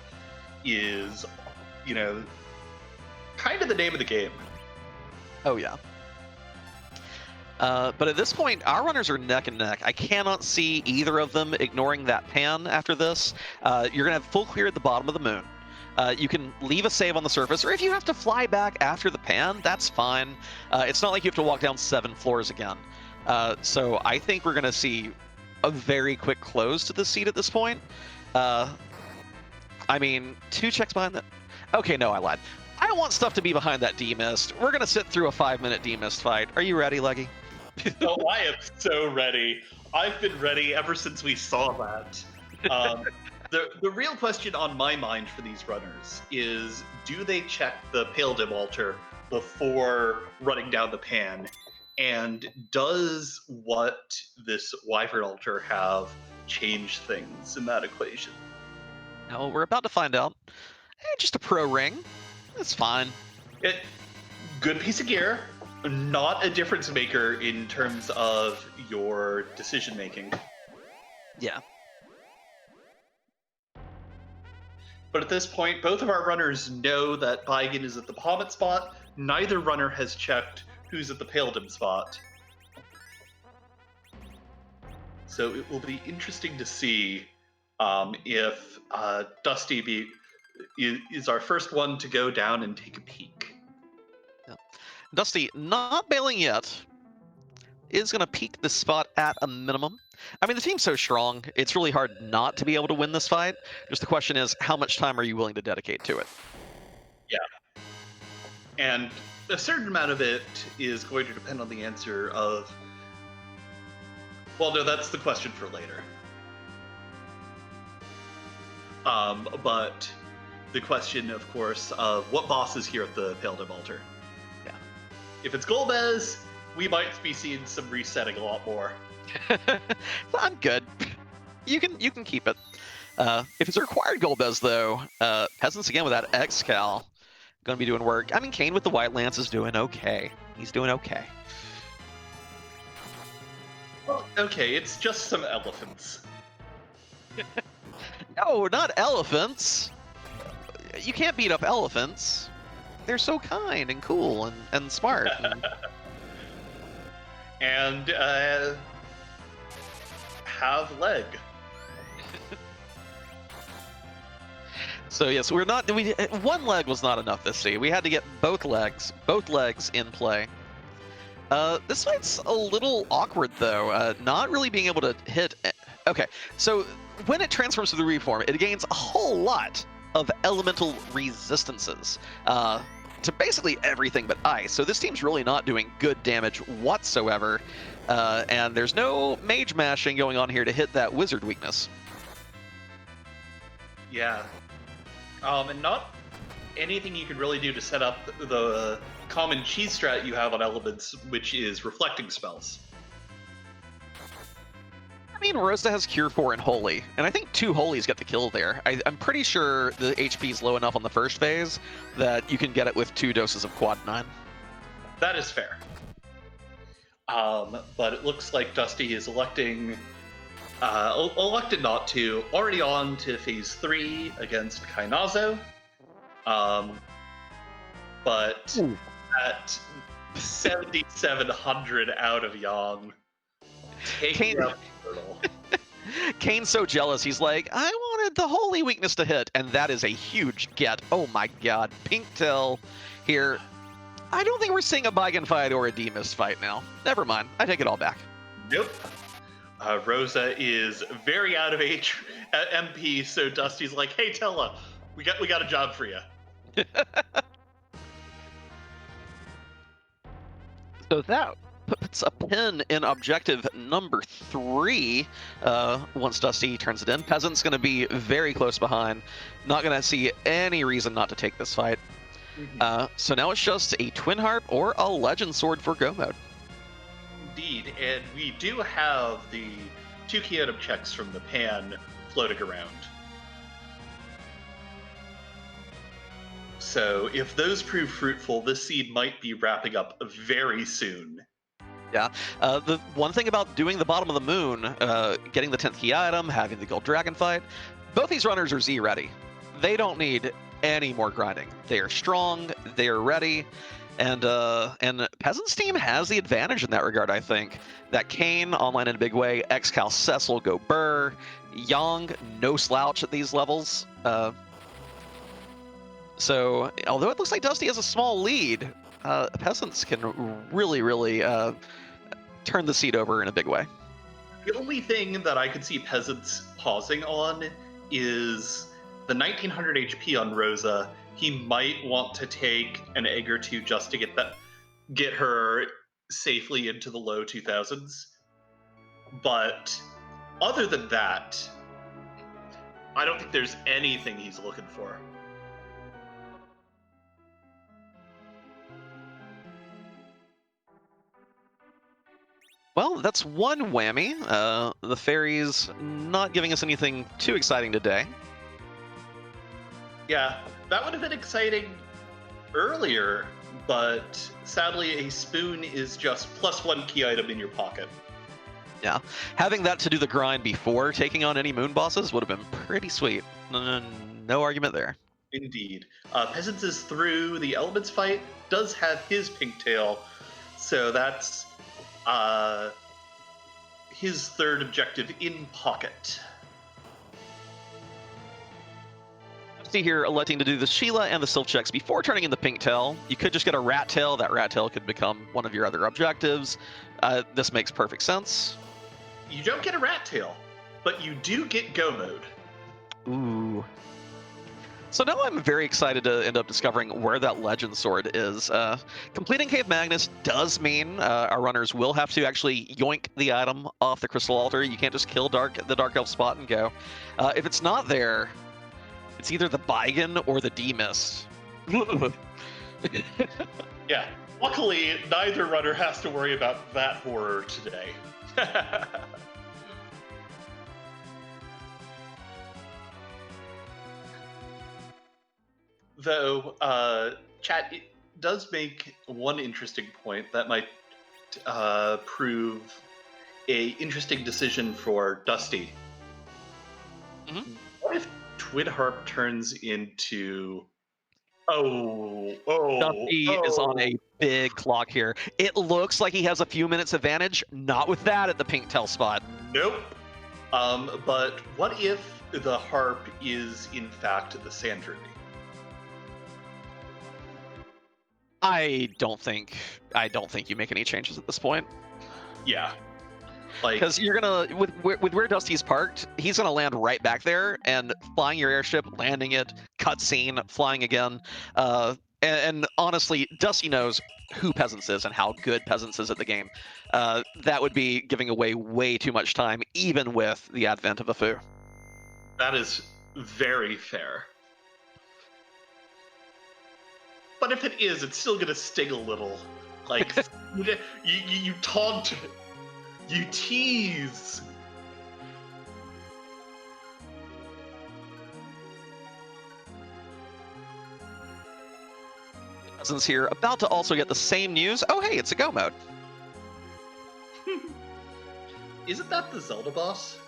is, you know, kind of the name of the game. Oh, yeah. But at this point, our runners are neck and neck. I cannot see either of them ignoring that pan after this. You're going to have full clear at the bottom of the moon. You can leave a save on the surface, or if you have to fly back after the pan, that's fine. It's not like you have to walk down 7 floors again. So I think we're going to see a very quick close to the seat at this point. I mean, 2 checks behind that. Okay, no, I lied. I want stuff to be behind that D-Mist. We're going to sit through a 5-minute D-Mist fight. Are you ready, Leggy? Oh, I am so ready. I've been ready ever since we saw that. The real question on my mind for these runners is, do they check the Pale Dim Altar before running down the pan? And does what this Wyvern Altar have changed things in that equation? No, we're about to find out. Just a pro ring. That's fine. Good piece of gear. Not a difference maker in terms of your decision making. Yeah. But at this point, both of our runners know that Baigen is at the Pommet spot. Neither runner has checked who's at the Pale Dim spot. So it will be interesting to see if Dusty is our first one to go down and take a peek. Yeah. Dusty, not bailing yet, is going to peek this spot at a minimum. I mean, the team's so strong, it's really hard not to be able to win this fight. Just the question is, how much time are you willing to dedicate to it? Yeah. And a certain amount of it is going to depend on the answer of... Well, no, that's the question for later. But the question, of course, of what boss is here at the Pale Dim Altar. Yeah. If it's Golbez, we might be seeing some resetting a lot more. I'm good. You can keep it. If it's a required Golbez, though, Peasants again with that Excal going to be doing work. I mean, Kane with the White Lance is doing okay. He's doing okay. Well, okay, it's just some elephants. No, not elephants. You can't beat up elephants. They're so kind and cool and smart. And have leg. So yes, one leg was not enough this seed. We had to get both legs in play. This fight's a little awkward though. Not really being able to hit. Okay, so when it transforms to the reform, it gains a whole lot of elemental resistances to basically everything but ice. So this team's really not doing good damage whatsoever, and there's no mage mashing going on here to hit that wizard weakness. Yeah. And not anything you can really do to set up the common cheese strat you have on elements, which is reflecting spells. I mean, Rosa has Cure 4 and Holy, and I think 2 Holies get the kill there. I'm pretty sure the HP is low enough on the first phase that you can get it with 2 doses of Quad 9. That is fair. But it looks like Dusty is elected not to. Already on to phase 3 against Kainazo. But Ooh. at 7,700 out of Yang, taking up Turtle. Kane's so jealous, he's like, I wanted the Holy weakness to hit, and that is a huge get. Oh my god, Pink Tail here. I don't think we're seeing a Baigan fight or a D-Mist fight now. Never mind, I take it all back. Nope. Rosa is very out of MP, so Dusty's like, hey Tella, we got a job for you. So that puts a pin in objective number 3 once Dusty turns it in. Peasant's going to be very close behind. Not going to see any reason not to take this fight. So now it's just a Twin Harp or a Legend Sword for Go mode. Indeed, and we do have the 2 key item checks from the pan floating around. So if those prove fruitful, this seed might be wrapping up very soon. Yeah. The one thing about doing the bottom of the moon, getting the 10th key item, having the gold dragon fight, both these runners are Z ready. They don't need any more grinding. They are strong, they are ready, and Peasant's team has the advantage in that regard, I think. That Kane, online in a big way, Excal Cecil, go Burr, Yang, no slouch at these levels. So, although it looks like Dusty has a small lead, Peasants can really turn the seat over in a big way. The only thing that I could see Peasants pausing on is the 1900 HP on Rosa. He might want to take an egg or two just to get her safely into the low 2000s. But other than that, I don't think there's anything he's looking for. Well, that's one whammy. The fairies not giving us anything too exciting today. Yeah, that would have been exciting earlier, but sadly a spoon is just +1 key item in your pocket. Yeah, having that to do the grind before taking on any moon bosses would have been pretty sweet. No argument there. Indeed. Peasants is through the elements fight, does have his pink tail, so that's his third objective in pocket. See here, electing to do the Sheila and the Sylph checks before turning in the pink tail. You could just get a rat tail. That rat tail could become one of your other objectives. This makes perfect sense. You don't get a rat tail, but you do get go mode. Ooh. So now I'm very excited to end up discovering where that Legend Sword is. Completing Cave Magnus does mean our runners will have to actually yoink the item off the Crystal Altar. You can't just kill the Dark Elf spot and go. If it's not there, it's either the Baigan or the D-Mist. Yeah, luckily neither runner has to worry about that horror today. Though, chat, it does make one interesting point that might prove a interesting decision for Dusty. Mm-hmm. What if Twin Harp turns into... Dusty is on a big clock here. It looks like he has a few minutes advantage. Not with that at the pink tail spot. Nope. But what if the harp is in fact the Sandruby? I don't think you make any changes at this point. Yeah. Like, Because you're gonna, with where Dusty's parked, he's gonna land right back there, and flying your airship, landing it, cutscene, flying again. And honestly, Dusty knows who Peasants is and how good Peasants is at the game. That would be giving away way too much time, even with the advent of a Fu. that is very fair. But if it is, it's still gonna sting a little. Like, you taunt, you tease. Peasants here, about to also get the same news. Oh, hey, it's a go mode. Isn't that the Zelda boss?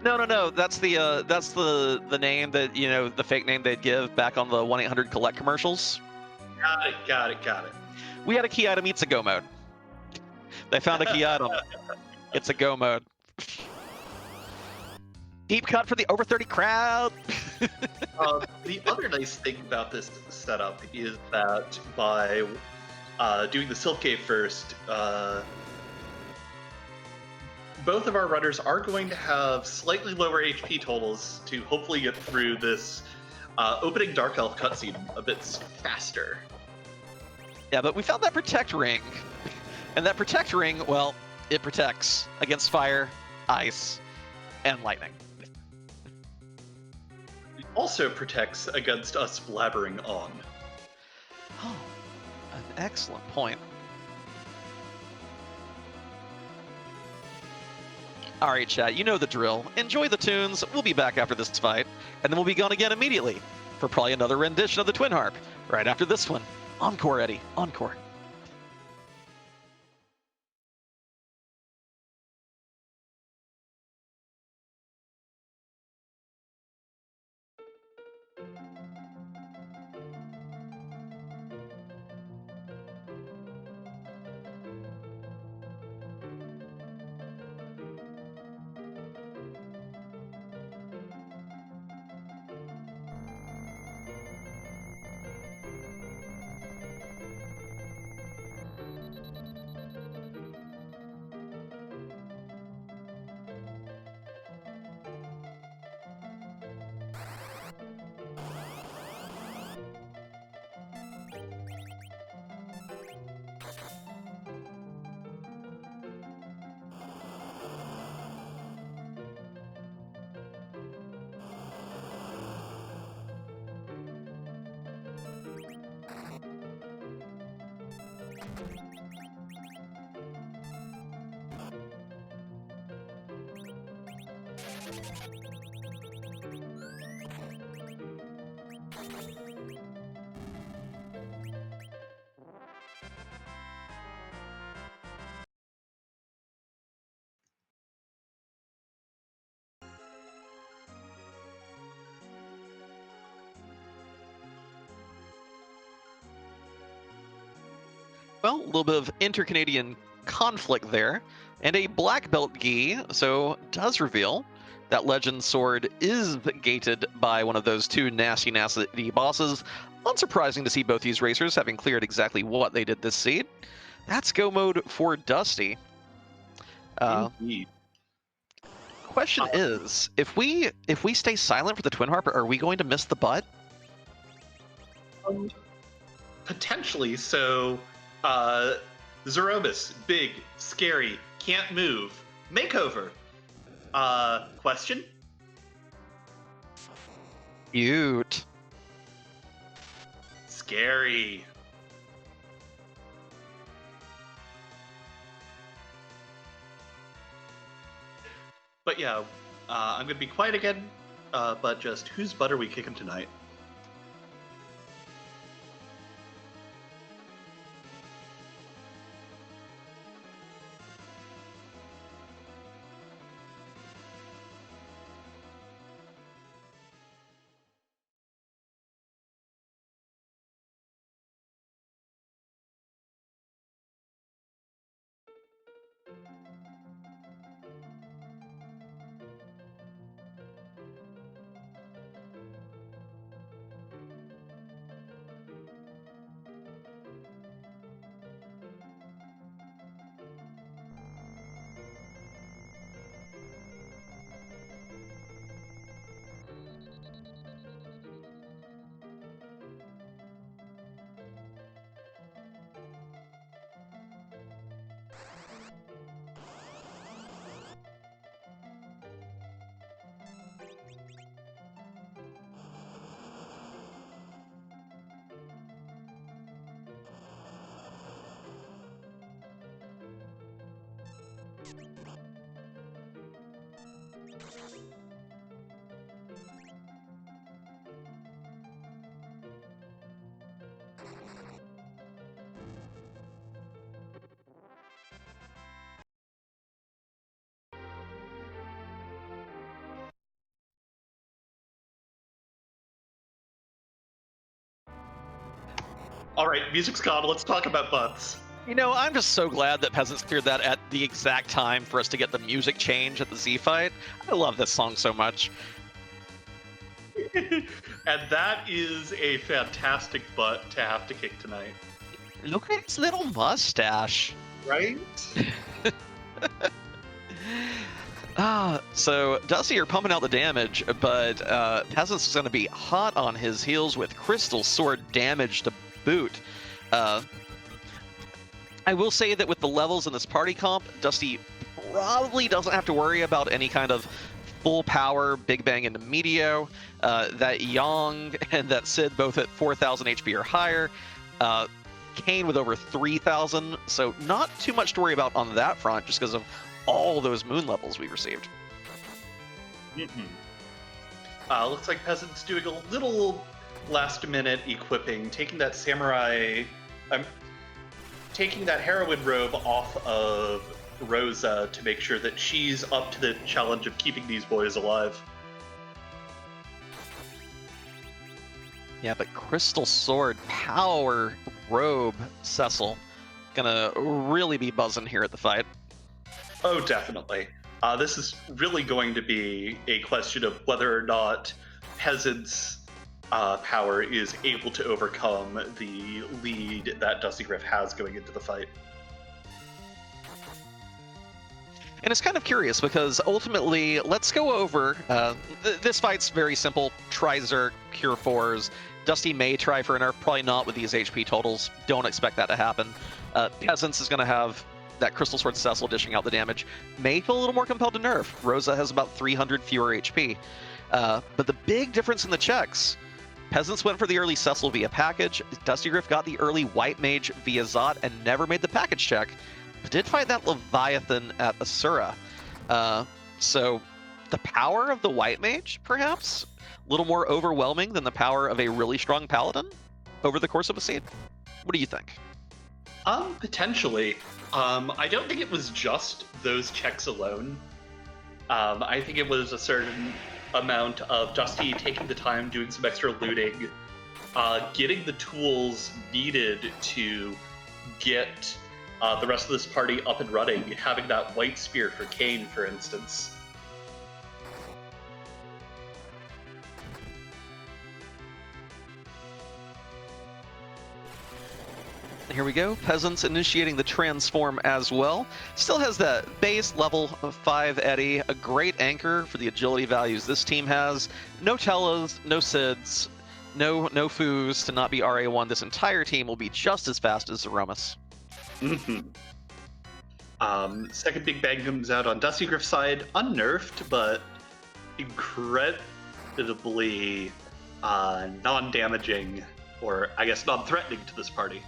No. That's the name that, you know, the fake name they'd give back on the 1-800 collect commercials. Got it. We had a key item. It's a go mode. They found a key item. It's a go mode. Deep cut for the over 30 crowd. The other nice thing about this setup is that by doing the Silk Cave first, both of our runners are going to have slightly lower HP totals to hopefully get through this opening Dark Elf cutscene a bit faster. Yeah, but we found that Protect Ring. And that Protect Ring, well, it protects against fire, ice, and lightning. It also protects against us blabbering on. Oh, an excellent point. All right, chat, you know the drill. Enjoy the tunes. We'll be back after this fight, and then we'll be gone again immediately for probably another rendition of the Twin Harp right after this one. Encore, Eddie. Encore. Well, a little bit of inter-Canadian conflict there, and a black belt gi, so does reveal that Legend Sword is gated by one of those two nasty bosses. Unsurprising to see both these racers having cleared exactly what they did this seed. That's go mode for Dusty. Indeed. Question is, if we stay silent for the Twin Harp, are we going to miss the butt? Potentially. So, Zerobus, big, scary, can't move, makeover. Question? Cute. Scary. But yeah, I'm gonna be quiet again. But just whose butt are we kicking tonight? All right, music's gone. Let's talk about butts. You know, I'm just so glad that Peasants cleared that at the exact time for us to get the music change at the Z fight. I love this song so much. And that is a fantastic butt to have to kick tonight. Look at his little mustache. Right? So Dusty, you're pumping out the damage, but Peasants is going to be hot on his heels with Crystal Sword damage to boot. I will say that with the levels in this party comp, Dusty probably doesn't have to worry about any kind of full power Big Bang into Meteo. That Yang and that Sid both at 4,000 HP or higher. Kane with over 3,000, so not too much to worry about on that front just because of all those moon levels we received. Looks like Peasants doing a little last-minute equipping, taking that samurai... taking that heroine robe off of Rosa to make sure that she's up to the challenge of keeping these boys alive. Yeah, but Crystal Sword, Power, Robe, Cecil, gonna really be buzzing here at the fight. Oh, definitely. This is really going to be a question of whether or not Peasants' power is able to overcome the lead that Dustygriff has going into the fight. And it's kind of curious because ultimately, let's go over, this fight's very simple, try Zerk, cure 4s, Dusty may try for an nerf, probably not with these HP totals, don't expect that to happen. Peasants is going to have that Crystal Sword Cecil dishing out the damage, may feel a little more compelled to nerf. Rosa has about 300 fewer HP. But the big difference in the checks, Peasants went for the early Cecil via package, Dustygriff got the early White Mage via Zot and never made the package check, but did fight that Leviathan at Asura. So the power of the White Mage, perhaps, a little more overwhelming than the power of a really strong Paladin over the course of a seed. What do you think? Potentially. I don't think it was just those checks alone. I think it was a certain amount of Dusty taking the time, doing some extra looting, getting the tools needed to get the rest of this party up and running, having that white spear for Kane, for instance. Here we go, Peasants initiating the transform as well. Still has that base level of 5 Eddie, a great anchor for the agility values this team has. No Tellas, no Sids, no Foos to not be RA1. This entire team will be just as fast as Zeromus. Second Big Bang comes out on Dustygriff's side, unnerfed, but incredibly non-damaging, or I guess non-threatening to this party.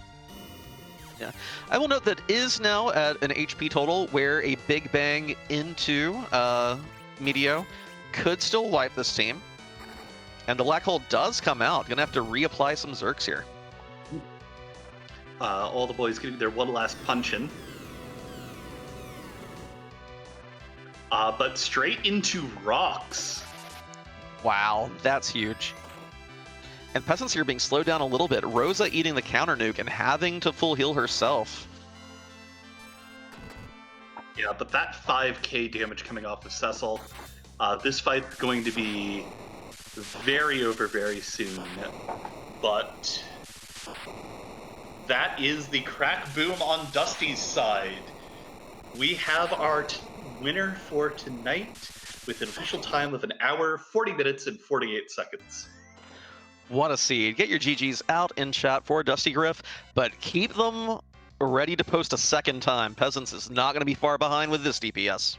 Yeah, I will note that is now at an HP total where a Big Bang into Meteo could still wipe this team. And the Black Hole does come out. Gonna have to reapply some Zerks here. All the boys getting their one last punch in. But straight into rocks. Wow, that's huge. And Peasants here being slowed down a little bit. Rosa eating the counter nuke and having to full heal herself. Yeah, but that 5k damage coming off of Cecil. This fight's going to be very over very soon. But that is the crack boom on Dusty's side. We have our winner for tonight with an official time of 1 hour, 40 minutes, and 48 seconds. What a seed. Get your GGs out in chat for Dustygriff, but keep them ready to post a second time. Peasants is not going to be far behind with this DPS.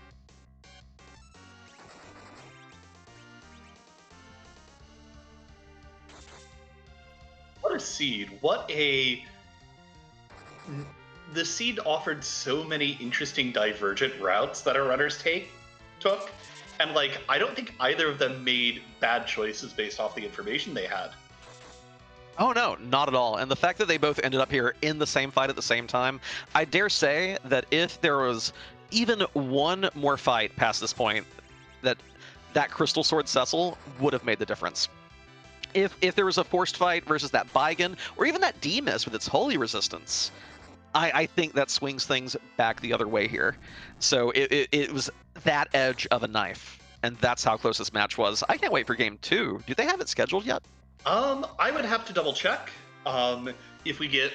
What a seed. What a... The seed offered so many interesting divergent routes that our runners took. And, like, I don't think either of them made bad choices based off the information they had. Oh no, not at all. And the fact that they both ended up here in the same fight at the same time, I dare say that if there was even one more fight past this point, that Crystal Sword Cecil would have made the difference. if there was a forced fight versus that Baigan, or even that D-Miss with its holy resistance, I think that swings things back the other way here. So it was that edge of a knife, and that's how close this match was. I can't wait for game 2. Do they have it scheduled yet? I would have to double check. If we get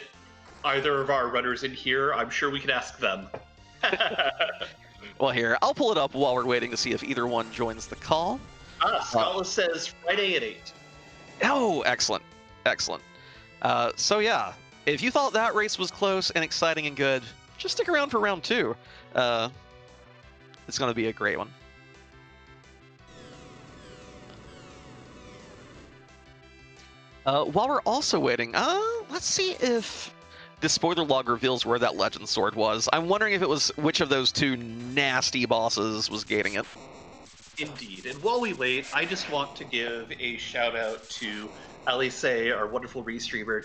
either of our runners in here, I'm sure we can ask them. Well, here, I'll pull it up while we're waiting to see if either one joins the call. Scala says Friday at 8. Oh, excellent. Excellent. So yeah, if you thought that race was close and exciting and good, just stick around for round 2. It's going to be a great one. While we're also waiting, let's see if the spoiler log reveals where that legend sword was. I'm wondering if it was which of those two nasty bosses was gating it. Indeed. And while we wait, I just want to give a shout out to Alice, our wonderful restreamer,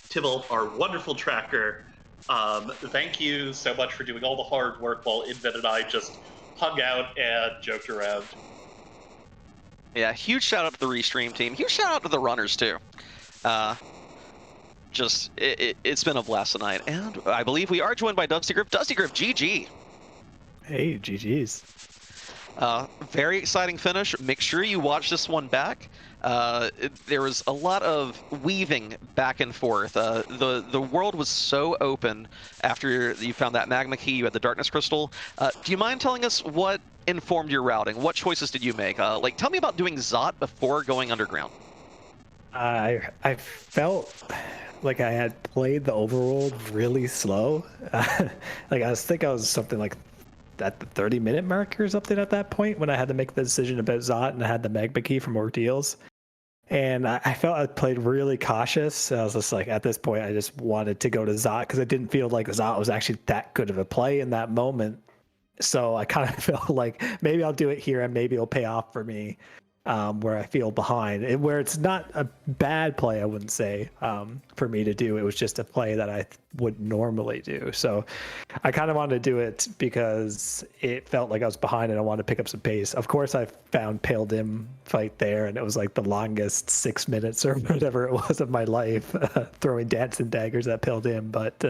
Tybalt, our wonderful tracker. Thank you so much for doing all the hard work while Inven and I just hung out and joked around. Yeah, huge shout out to the restream team. Huge shout out to the runners too. It's been a blast tonight, and I believe we are joined by Dustygriff. Dustygriff, GG. Hey, GG's. Very exciting finish. Make sure you watch this one back. There was a lot of weaving back and forth. The world was so open after you found that magma key. You had the darkness crystal. Do you mind telling us what informed your routing? What choices did you make? Like, tell me about doing Zot before going underground. I felt like I had played the overworld really slow. Like I was something like at the 30-minute mark or something at that point when I had to make the decision about Zot and I had the magma key from Ordeals. And I felt I played really cautious. I was just like, at this point, I just wanted to go to Zot because I didn't feel like Zot was actually that good of a play in that moment. So I kind of felt like maybe I'll do it here and maybe it'll pay off for me. Where I feel behind, and where it's not a bad play, I wouldn't say, for me to do. It was just a play that I would normally do. So I kind of wanted to do it because it felt like I was behind and I wanted to pick up some pace. Of course, I found Pale Dim fight there, and it was like the longest 6 minutes or whatever it was of my life, throwing dancing daggers at Pale Dim. But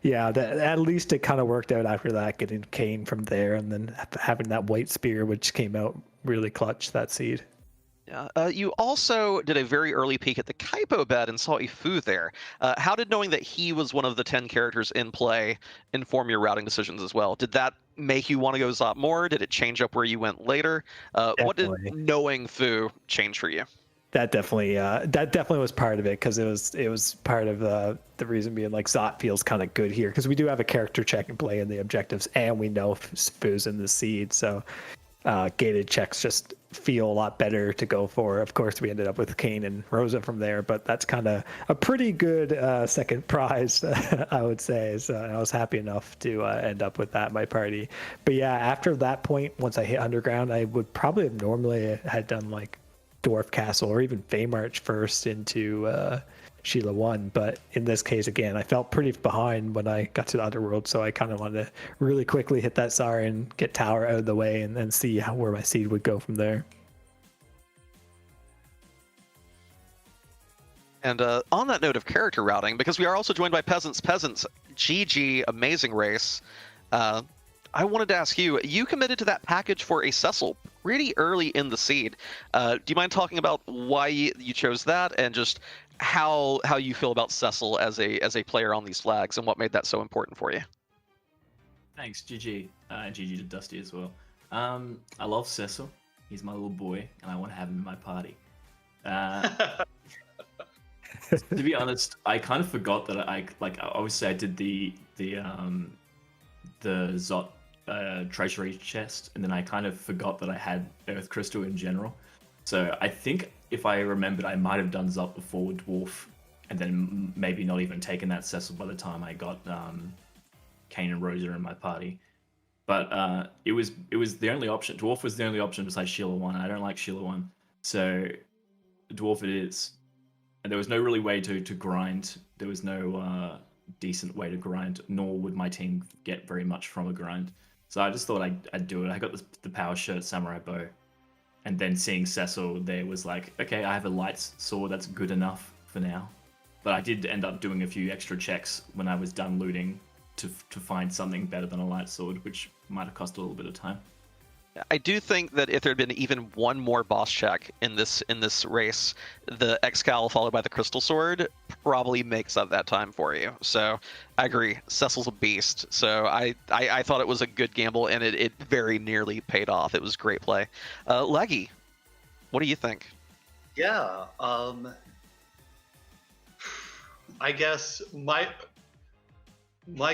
yeah, at least it kind of worked out after that, getting Kane from there, and then having that white spear, which came out really clutch that seed. Yeah. You also did a very early peek at the Kaipo bed and saw a Fu there. How did knowing that he was one of the 10 characters in play inform your routing decisions as well? Did that make you want to go Zot more? Did it change up where you went later? What did knowing Fu change for you? That definitely was part of it, because it was part of the reason being like Zot feels kind of good here because we do have a character check and play in the objectives, and we know Fu's in the seed, so gated checks just feel a lot better to go for. Of course, we ended up with Kane and Rosa from there, but that's kind of a pretty good second prize, I would say. So I was happy enough to end up with that in my party. But yeah, after that point, once I hit underground, I would probably have normally had done like Dwarf Castle or even Feymarch first into Sheila 1, but in this case, again, I felt pretty behind when I got to the Underworld, so I kind of wanted to really quickly hit that Saurian, get Tower out of the way, and then see where my seed would go from there. And on that note of character routing, because we are also joined by Peasants, GG, amazing race. I wanted to ask you, you committed to that package for a Cecil pretty early in the seed. Do you mind talking about why you chose that and just how you feel about Cecil as a player on these flags and what made that so important for you? Thanks, GG. GG to Dusty as well. I love Cecil. He's my little boy, and I want to have him in my party. To be honest, I kind of forgot that I obviously I did the Zot treasury chest, and then I kind of forgot that I had Earth Crystal in general. So I think if I remembered, I might have done Zot before with Dwarf, and then maybe not even taken that Cecil by the time I got Kane and Rosa in my party. But it was the only option. Dwarf was the only option besides Sheila 1. I don't like Sheila 1, so Dwarf it is. And there was no really way to grind. There was no decent way to grind, nor would my team get very much from a grind. So I just thought I'd do it. I got the power shirt, samurai bow, And then seeing Cecil there was like, okay, I have a light sword, that's good enough for now. But I did end up doing a few extra checks when I was done looting to find something better than a light sword, which might have cost a little bit of time. I do think that if there had been even one more boss check in this race, the Excal followed by the Crystal Sword probably makes up that time for you. So I agree, Cecil's a beast. So I thought it was a good gamble, and it very nearly paid off. It was great play. Leggy, what do you think? Yeah, I guess my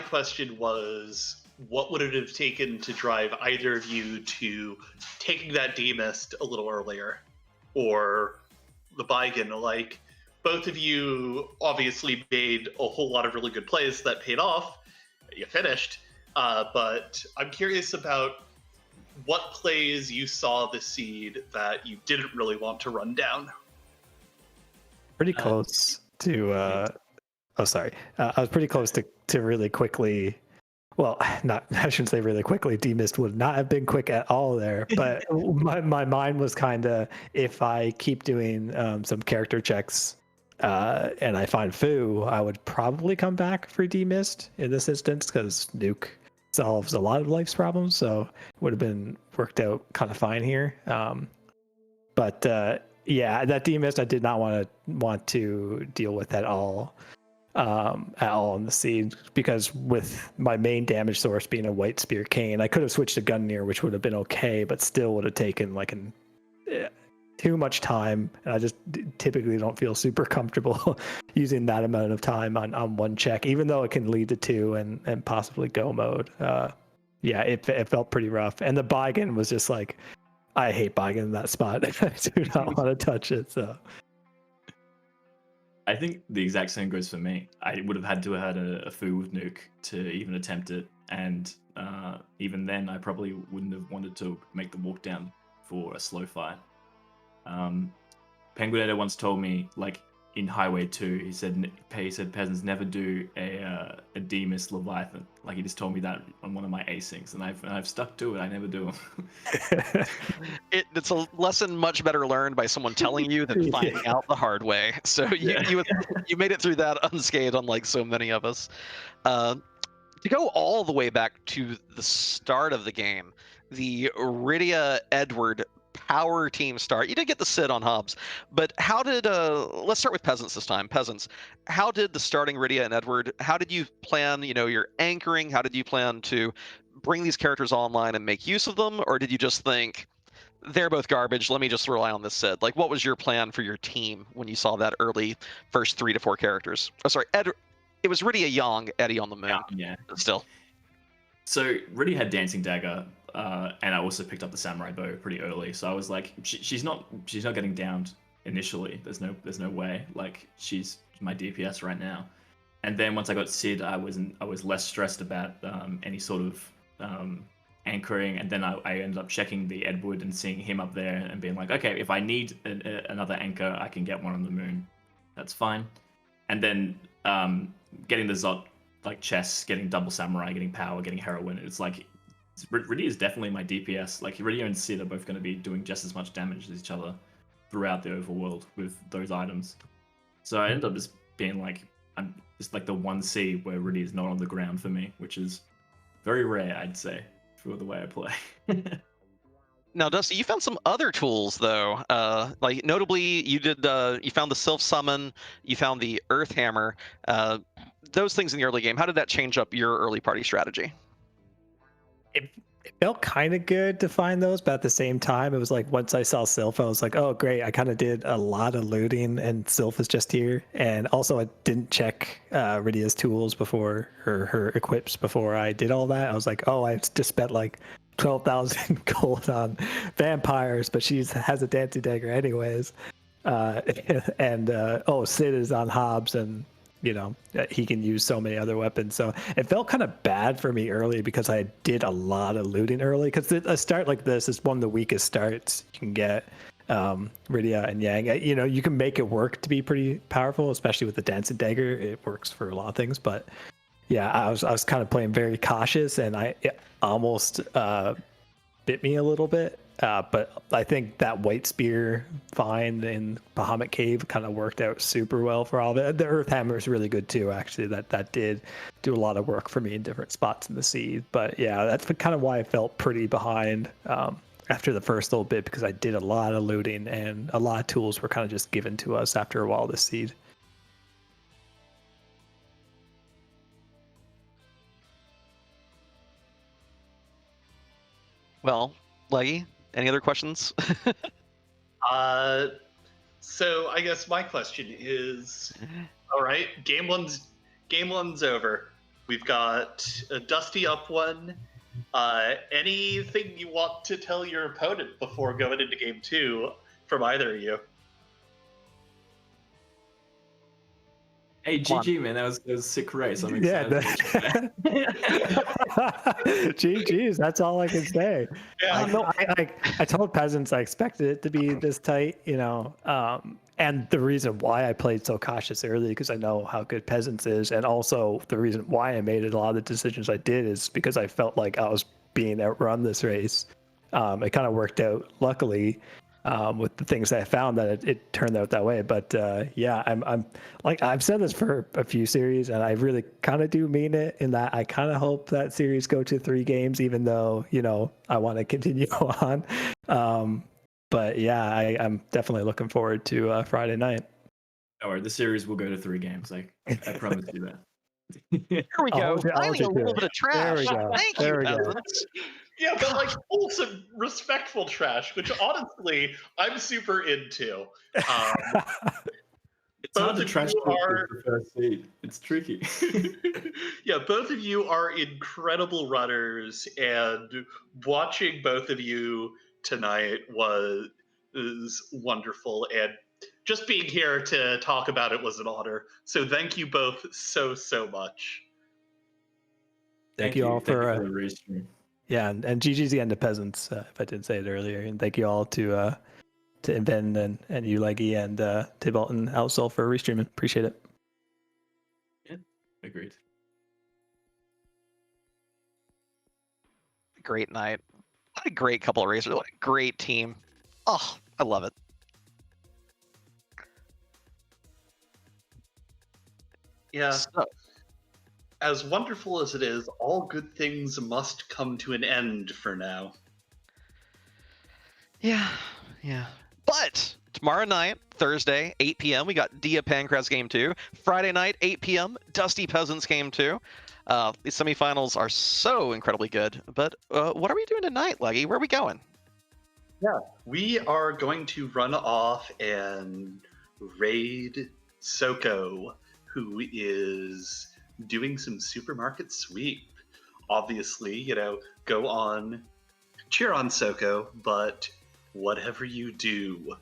question was, what would it have taken to drive either of you to taking that D-Mist a little earlier, or the Baigen? Like, both of you obviously made a whole lot of really good plays that paid off. You finished, but I'm curious about what plays you saw this seed that you didn't really want to run down. Pretty close to. Oh, sorry. I was pretty close to really quickly. Well, not, I shouldn't say really quickly. D-Mist would not have been quick at all there. But my mind was kind of, if I keep doing some character checks and I find Fu, I would probably come back for D-Mist in this instance, because Nuke solves a lot of life's problems. So it would have been worked out kind of fine here. But yeah, that D-Mist I did not want to deal with at all in the seed, because with my main damage source being a White Spear Cane, I could have switched to Gungnir, which would have been okay, but still would have taken like too much time, and I just typically don't feel super comfortable using that amount of time on one check, even though it can lead to two and possibly go mode. Yeah, it felt pretty rough, and the Baigen was just like, I hate Baigen in that spot. I do not want to touch it. So I think the exact same goes for me. I would have had to have had a Fu with Nuke to even attempt it, and even then I probably wouldn't have wanted to make the walk down for a slow fight. Penguinator once told me, like in Highway 2, he said peasants never do a D-Mist Leviathan. Like, he just told me that on one of my asyncs, and I've stuck to it. I never do them. It's a lesson much better learned by someone telling you than finding out the hard way. So you made it through that unscathed, unlike so many of us. To go all the way back to the start of the game, the Rydia Edward power team start. You did get the sit on Hobbs, but how did let's start with Peasants this time. Peasants, how did the starting Rydia and Edward, how did you plan, your anchoring? How did you plan to bring these characters online and make use of them? Or did you just think, they're both garbage, let me just rely on this Sid? Like, what was your plan for your team when you saw that early first 3 to 4 characters? Oh, sorry, it was Rydia Young, Eddie on the moon. Yeah. Still. So Rydia had Dancing Dagger, and I also picked up the Samurai Bow pretty early. So I was like, she's not getting downed initially. There's no way. Like, she's my DPS right now. And then once I got Sid, I was less stressed about any sort of anchoring. And then I ended up checking the Edward and seeing him up there and being like, okay, if I need another anchor, I can get one on the moon. That's fine. And then getting the Zot, like chests, getting double Samurai, getting power, getting heroin. It's like, Rydia is definitely my DPS. Like, Rydia and Sid are both going to be doing just as much damage as each other throughout the overworld with those items. So I ended up just being like, I'm just like the 1C where Rydia is not on the ground for me, which is very rare, I'd say, for the way I play. Now, Dusty, you found some other tools though. Like, notably, you found the Sylph Summon, you found the Earth Hammer. Those things in the early game, how did that change up your early party strategy? it felt kind of good to find those, but at the same time, it was like, once I saw Sylph, I was like, oh great, I kind of did a lot of looting and Sylph is just here. And also, I didn't check Rydia's tools before, her equips before I did all that. I was like, oh, I just spent like 12,000 gold on vampires, but she has a dancing dagger anyways. And Sid is on Hobbs, and he can use so many other weapons. So it felt kind of bad for me early because I did a lot of looting early, because a start like this is one of the weakest starts you can get. Rydia and Yang, you can make it work to be pretty powerful, especially with the dancing dagger. It works for a lot of things, but yeah, I was kind of playing very cautious, and it almost bit me a little bit But I think that White Spear find in Bahamut Cave kind of worked out super well for all of it. The Earth Hammer is really good too, actually. That did do a lot of work for me in different spots in the seed. But yeah, that's kind of why I felt pretty behind after the first little bit, because I did a lot of looting and a lot of tools were kind of just given to us after a while this seed. Well, Leggy, any other questions? So I guess my question is, all right, game one's over. We've got a Dusty up one. Anything you want to tell your opponent before going into game two from either of you? Hey, GG, man, that was a sick race. I'm excited. GG's, that's all I can say. Yeah, No, I told Peasants I expected it to be this tight, and the reason why I played so cautious early, because I know how good Peasants is, and also the reason why I made it a lot of the decisions I did is because I felt like I was being outrun this race. It kind of worked out, luckily, with the things that I found, that it turned out that way. But yeah, I'm like, I've said this for a few series, and I really kind of do mean it, in that I kind of hope that series go to 3 games, even though I want to continue on. But yeah, I'm definitely looking forward to Friday night. Don't worry, the series will go to 3 games. I promise you that. Here we go. Finding a little bit of trash. There we go. Thank you, Peasants. yeah, but like wholesome, respectful trash, which honestly I'm super into. It's hard to trash talk with the first seed. It's tricky. Yeah, both of you are incredible runners, and watching both of you tonight was wonderful, and just being here to talk about it was an honor. So thank you both so much. Thank you all for the restream. Yeah, and GG's the end of Peasants, if I didn't say it earlier. And thank you all to Ben and you, Leggy, and Tybalt and Outsol for restreaming. Appreciate it. Yeah, agreed. Great night. What a great couple of racers. What a great team. Oh, I love it. Yeah. So, as wonderful as it is, all good things must come to an end for now. yeah. But tomorrow night, Thursday, 8 p.m., we got Dia Pancras Game 2. Friday night, 8 p.m., Dusty Peasants Game 2. These semifinals are so incredibly good. But what are we doing tonight, Leggy? Where are we going? Yeah, we are going to run off and raid Soko, who is doing some supermarket sweep. Obviously, go on, cheer on Soko, but whatever you do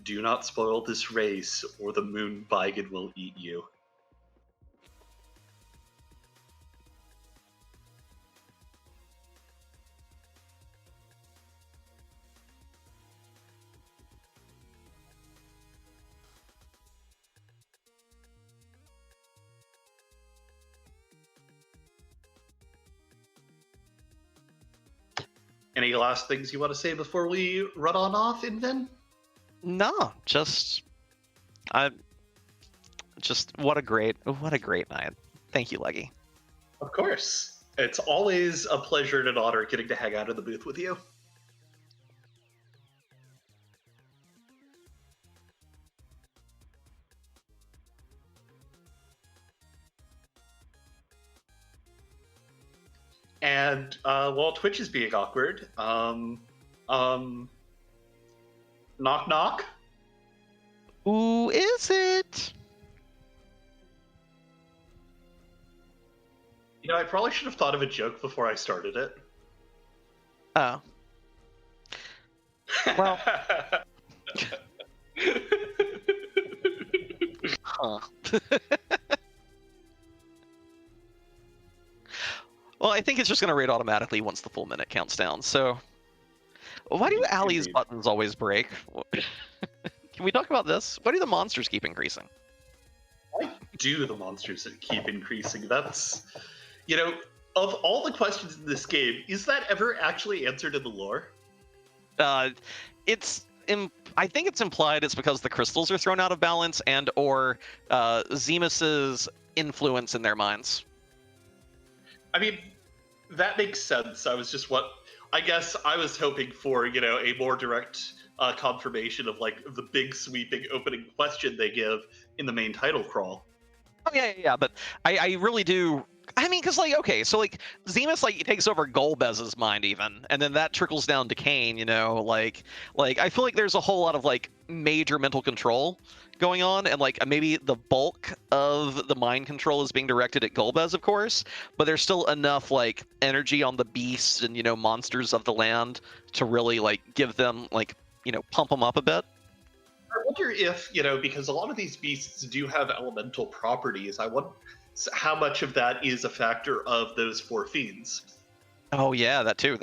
not spoil this race, or the Moon Baigan will eat you. Any last things you want to say before we run on off, Inven? No, just what a great night. Thank you, Leggy. Of course. It's always a pleasure and an honor getting to hang out in the booth with you. And while Twitch is being awkward, knock knock. Who is it? I probably should have thought of a joke before I started it. Oh. Well. Huh. Well, I think it's just going to rate automatically once the full minute counts down. So, why do Ali's buttons always break? Can we talk about this? Why do the monsters keep increasing? Why do the monsters keep increasing? That's, of all the questions in this game, is that ever actually answered in the lore? It's I think it's implied it's because the crystals are thrown out of balance and or Zemus's influence in their minds. I mean, that makes sense. I guess I was hoping for, a more direct confirmation of like the big sweeping opening question they give in the main title crawl. Oh yeah, but I really do. I mean, because like, okay, so like Zemus like takes over Golbez's mind even, and then that trickles down to Kane. Like I feel like there's a whole lot of like major mental control going on, and like maybe the bulk of the mind control is being directed at Golbez, of course, but there's still enough like energy on the beasts and monsters of the land to really like give them like pump them up a bit. I wonder if, because a lot of these beasts do have elemental properties, I wonder how much of that is a factor of those four fiends. Oh yeah, that too.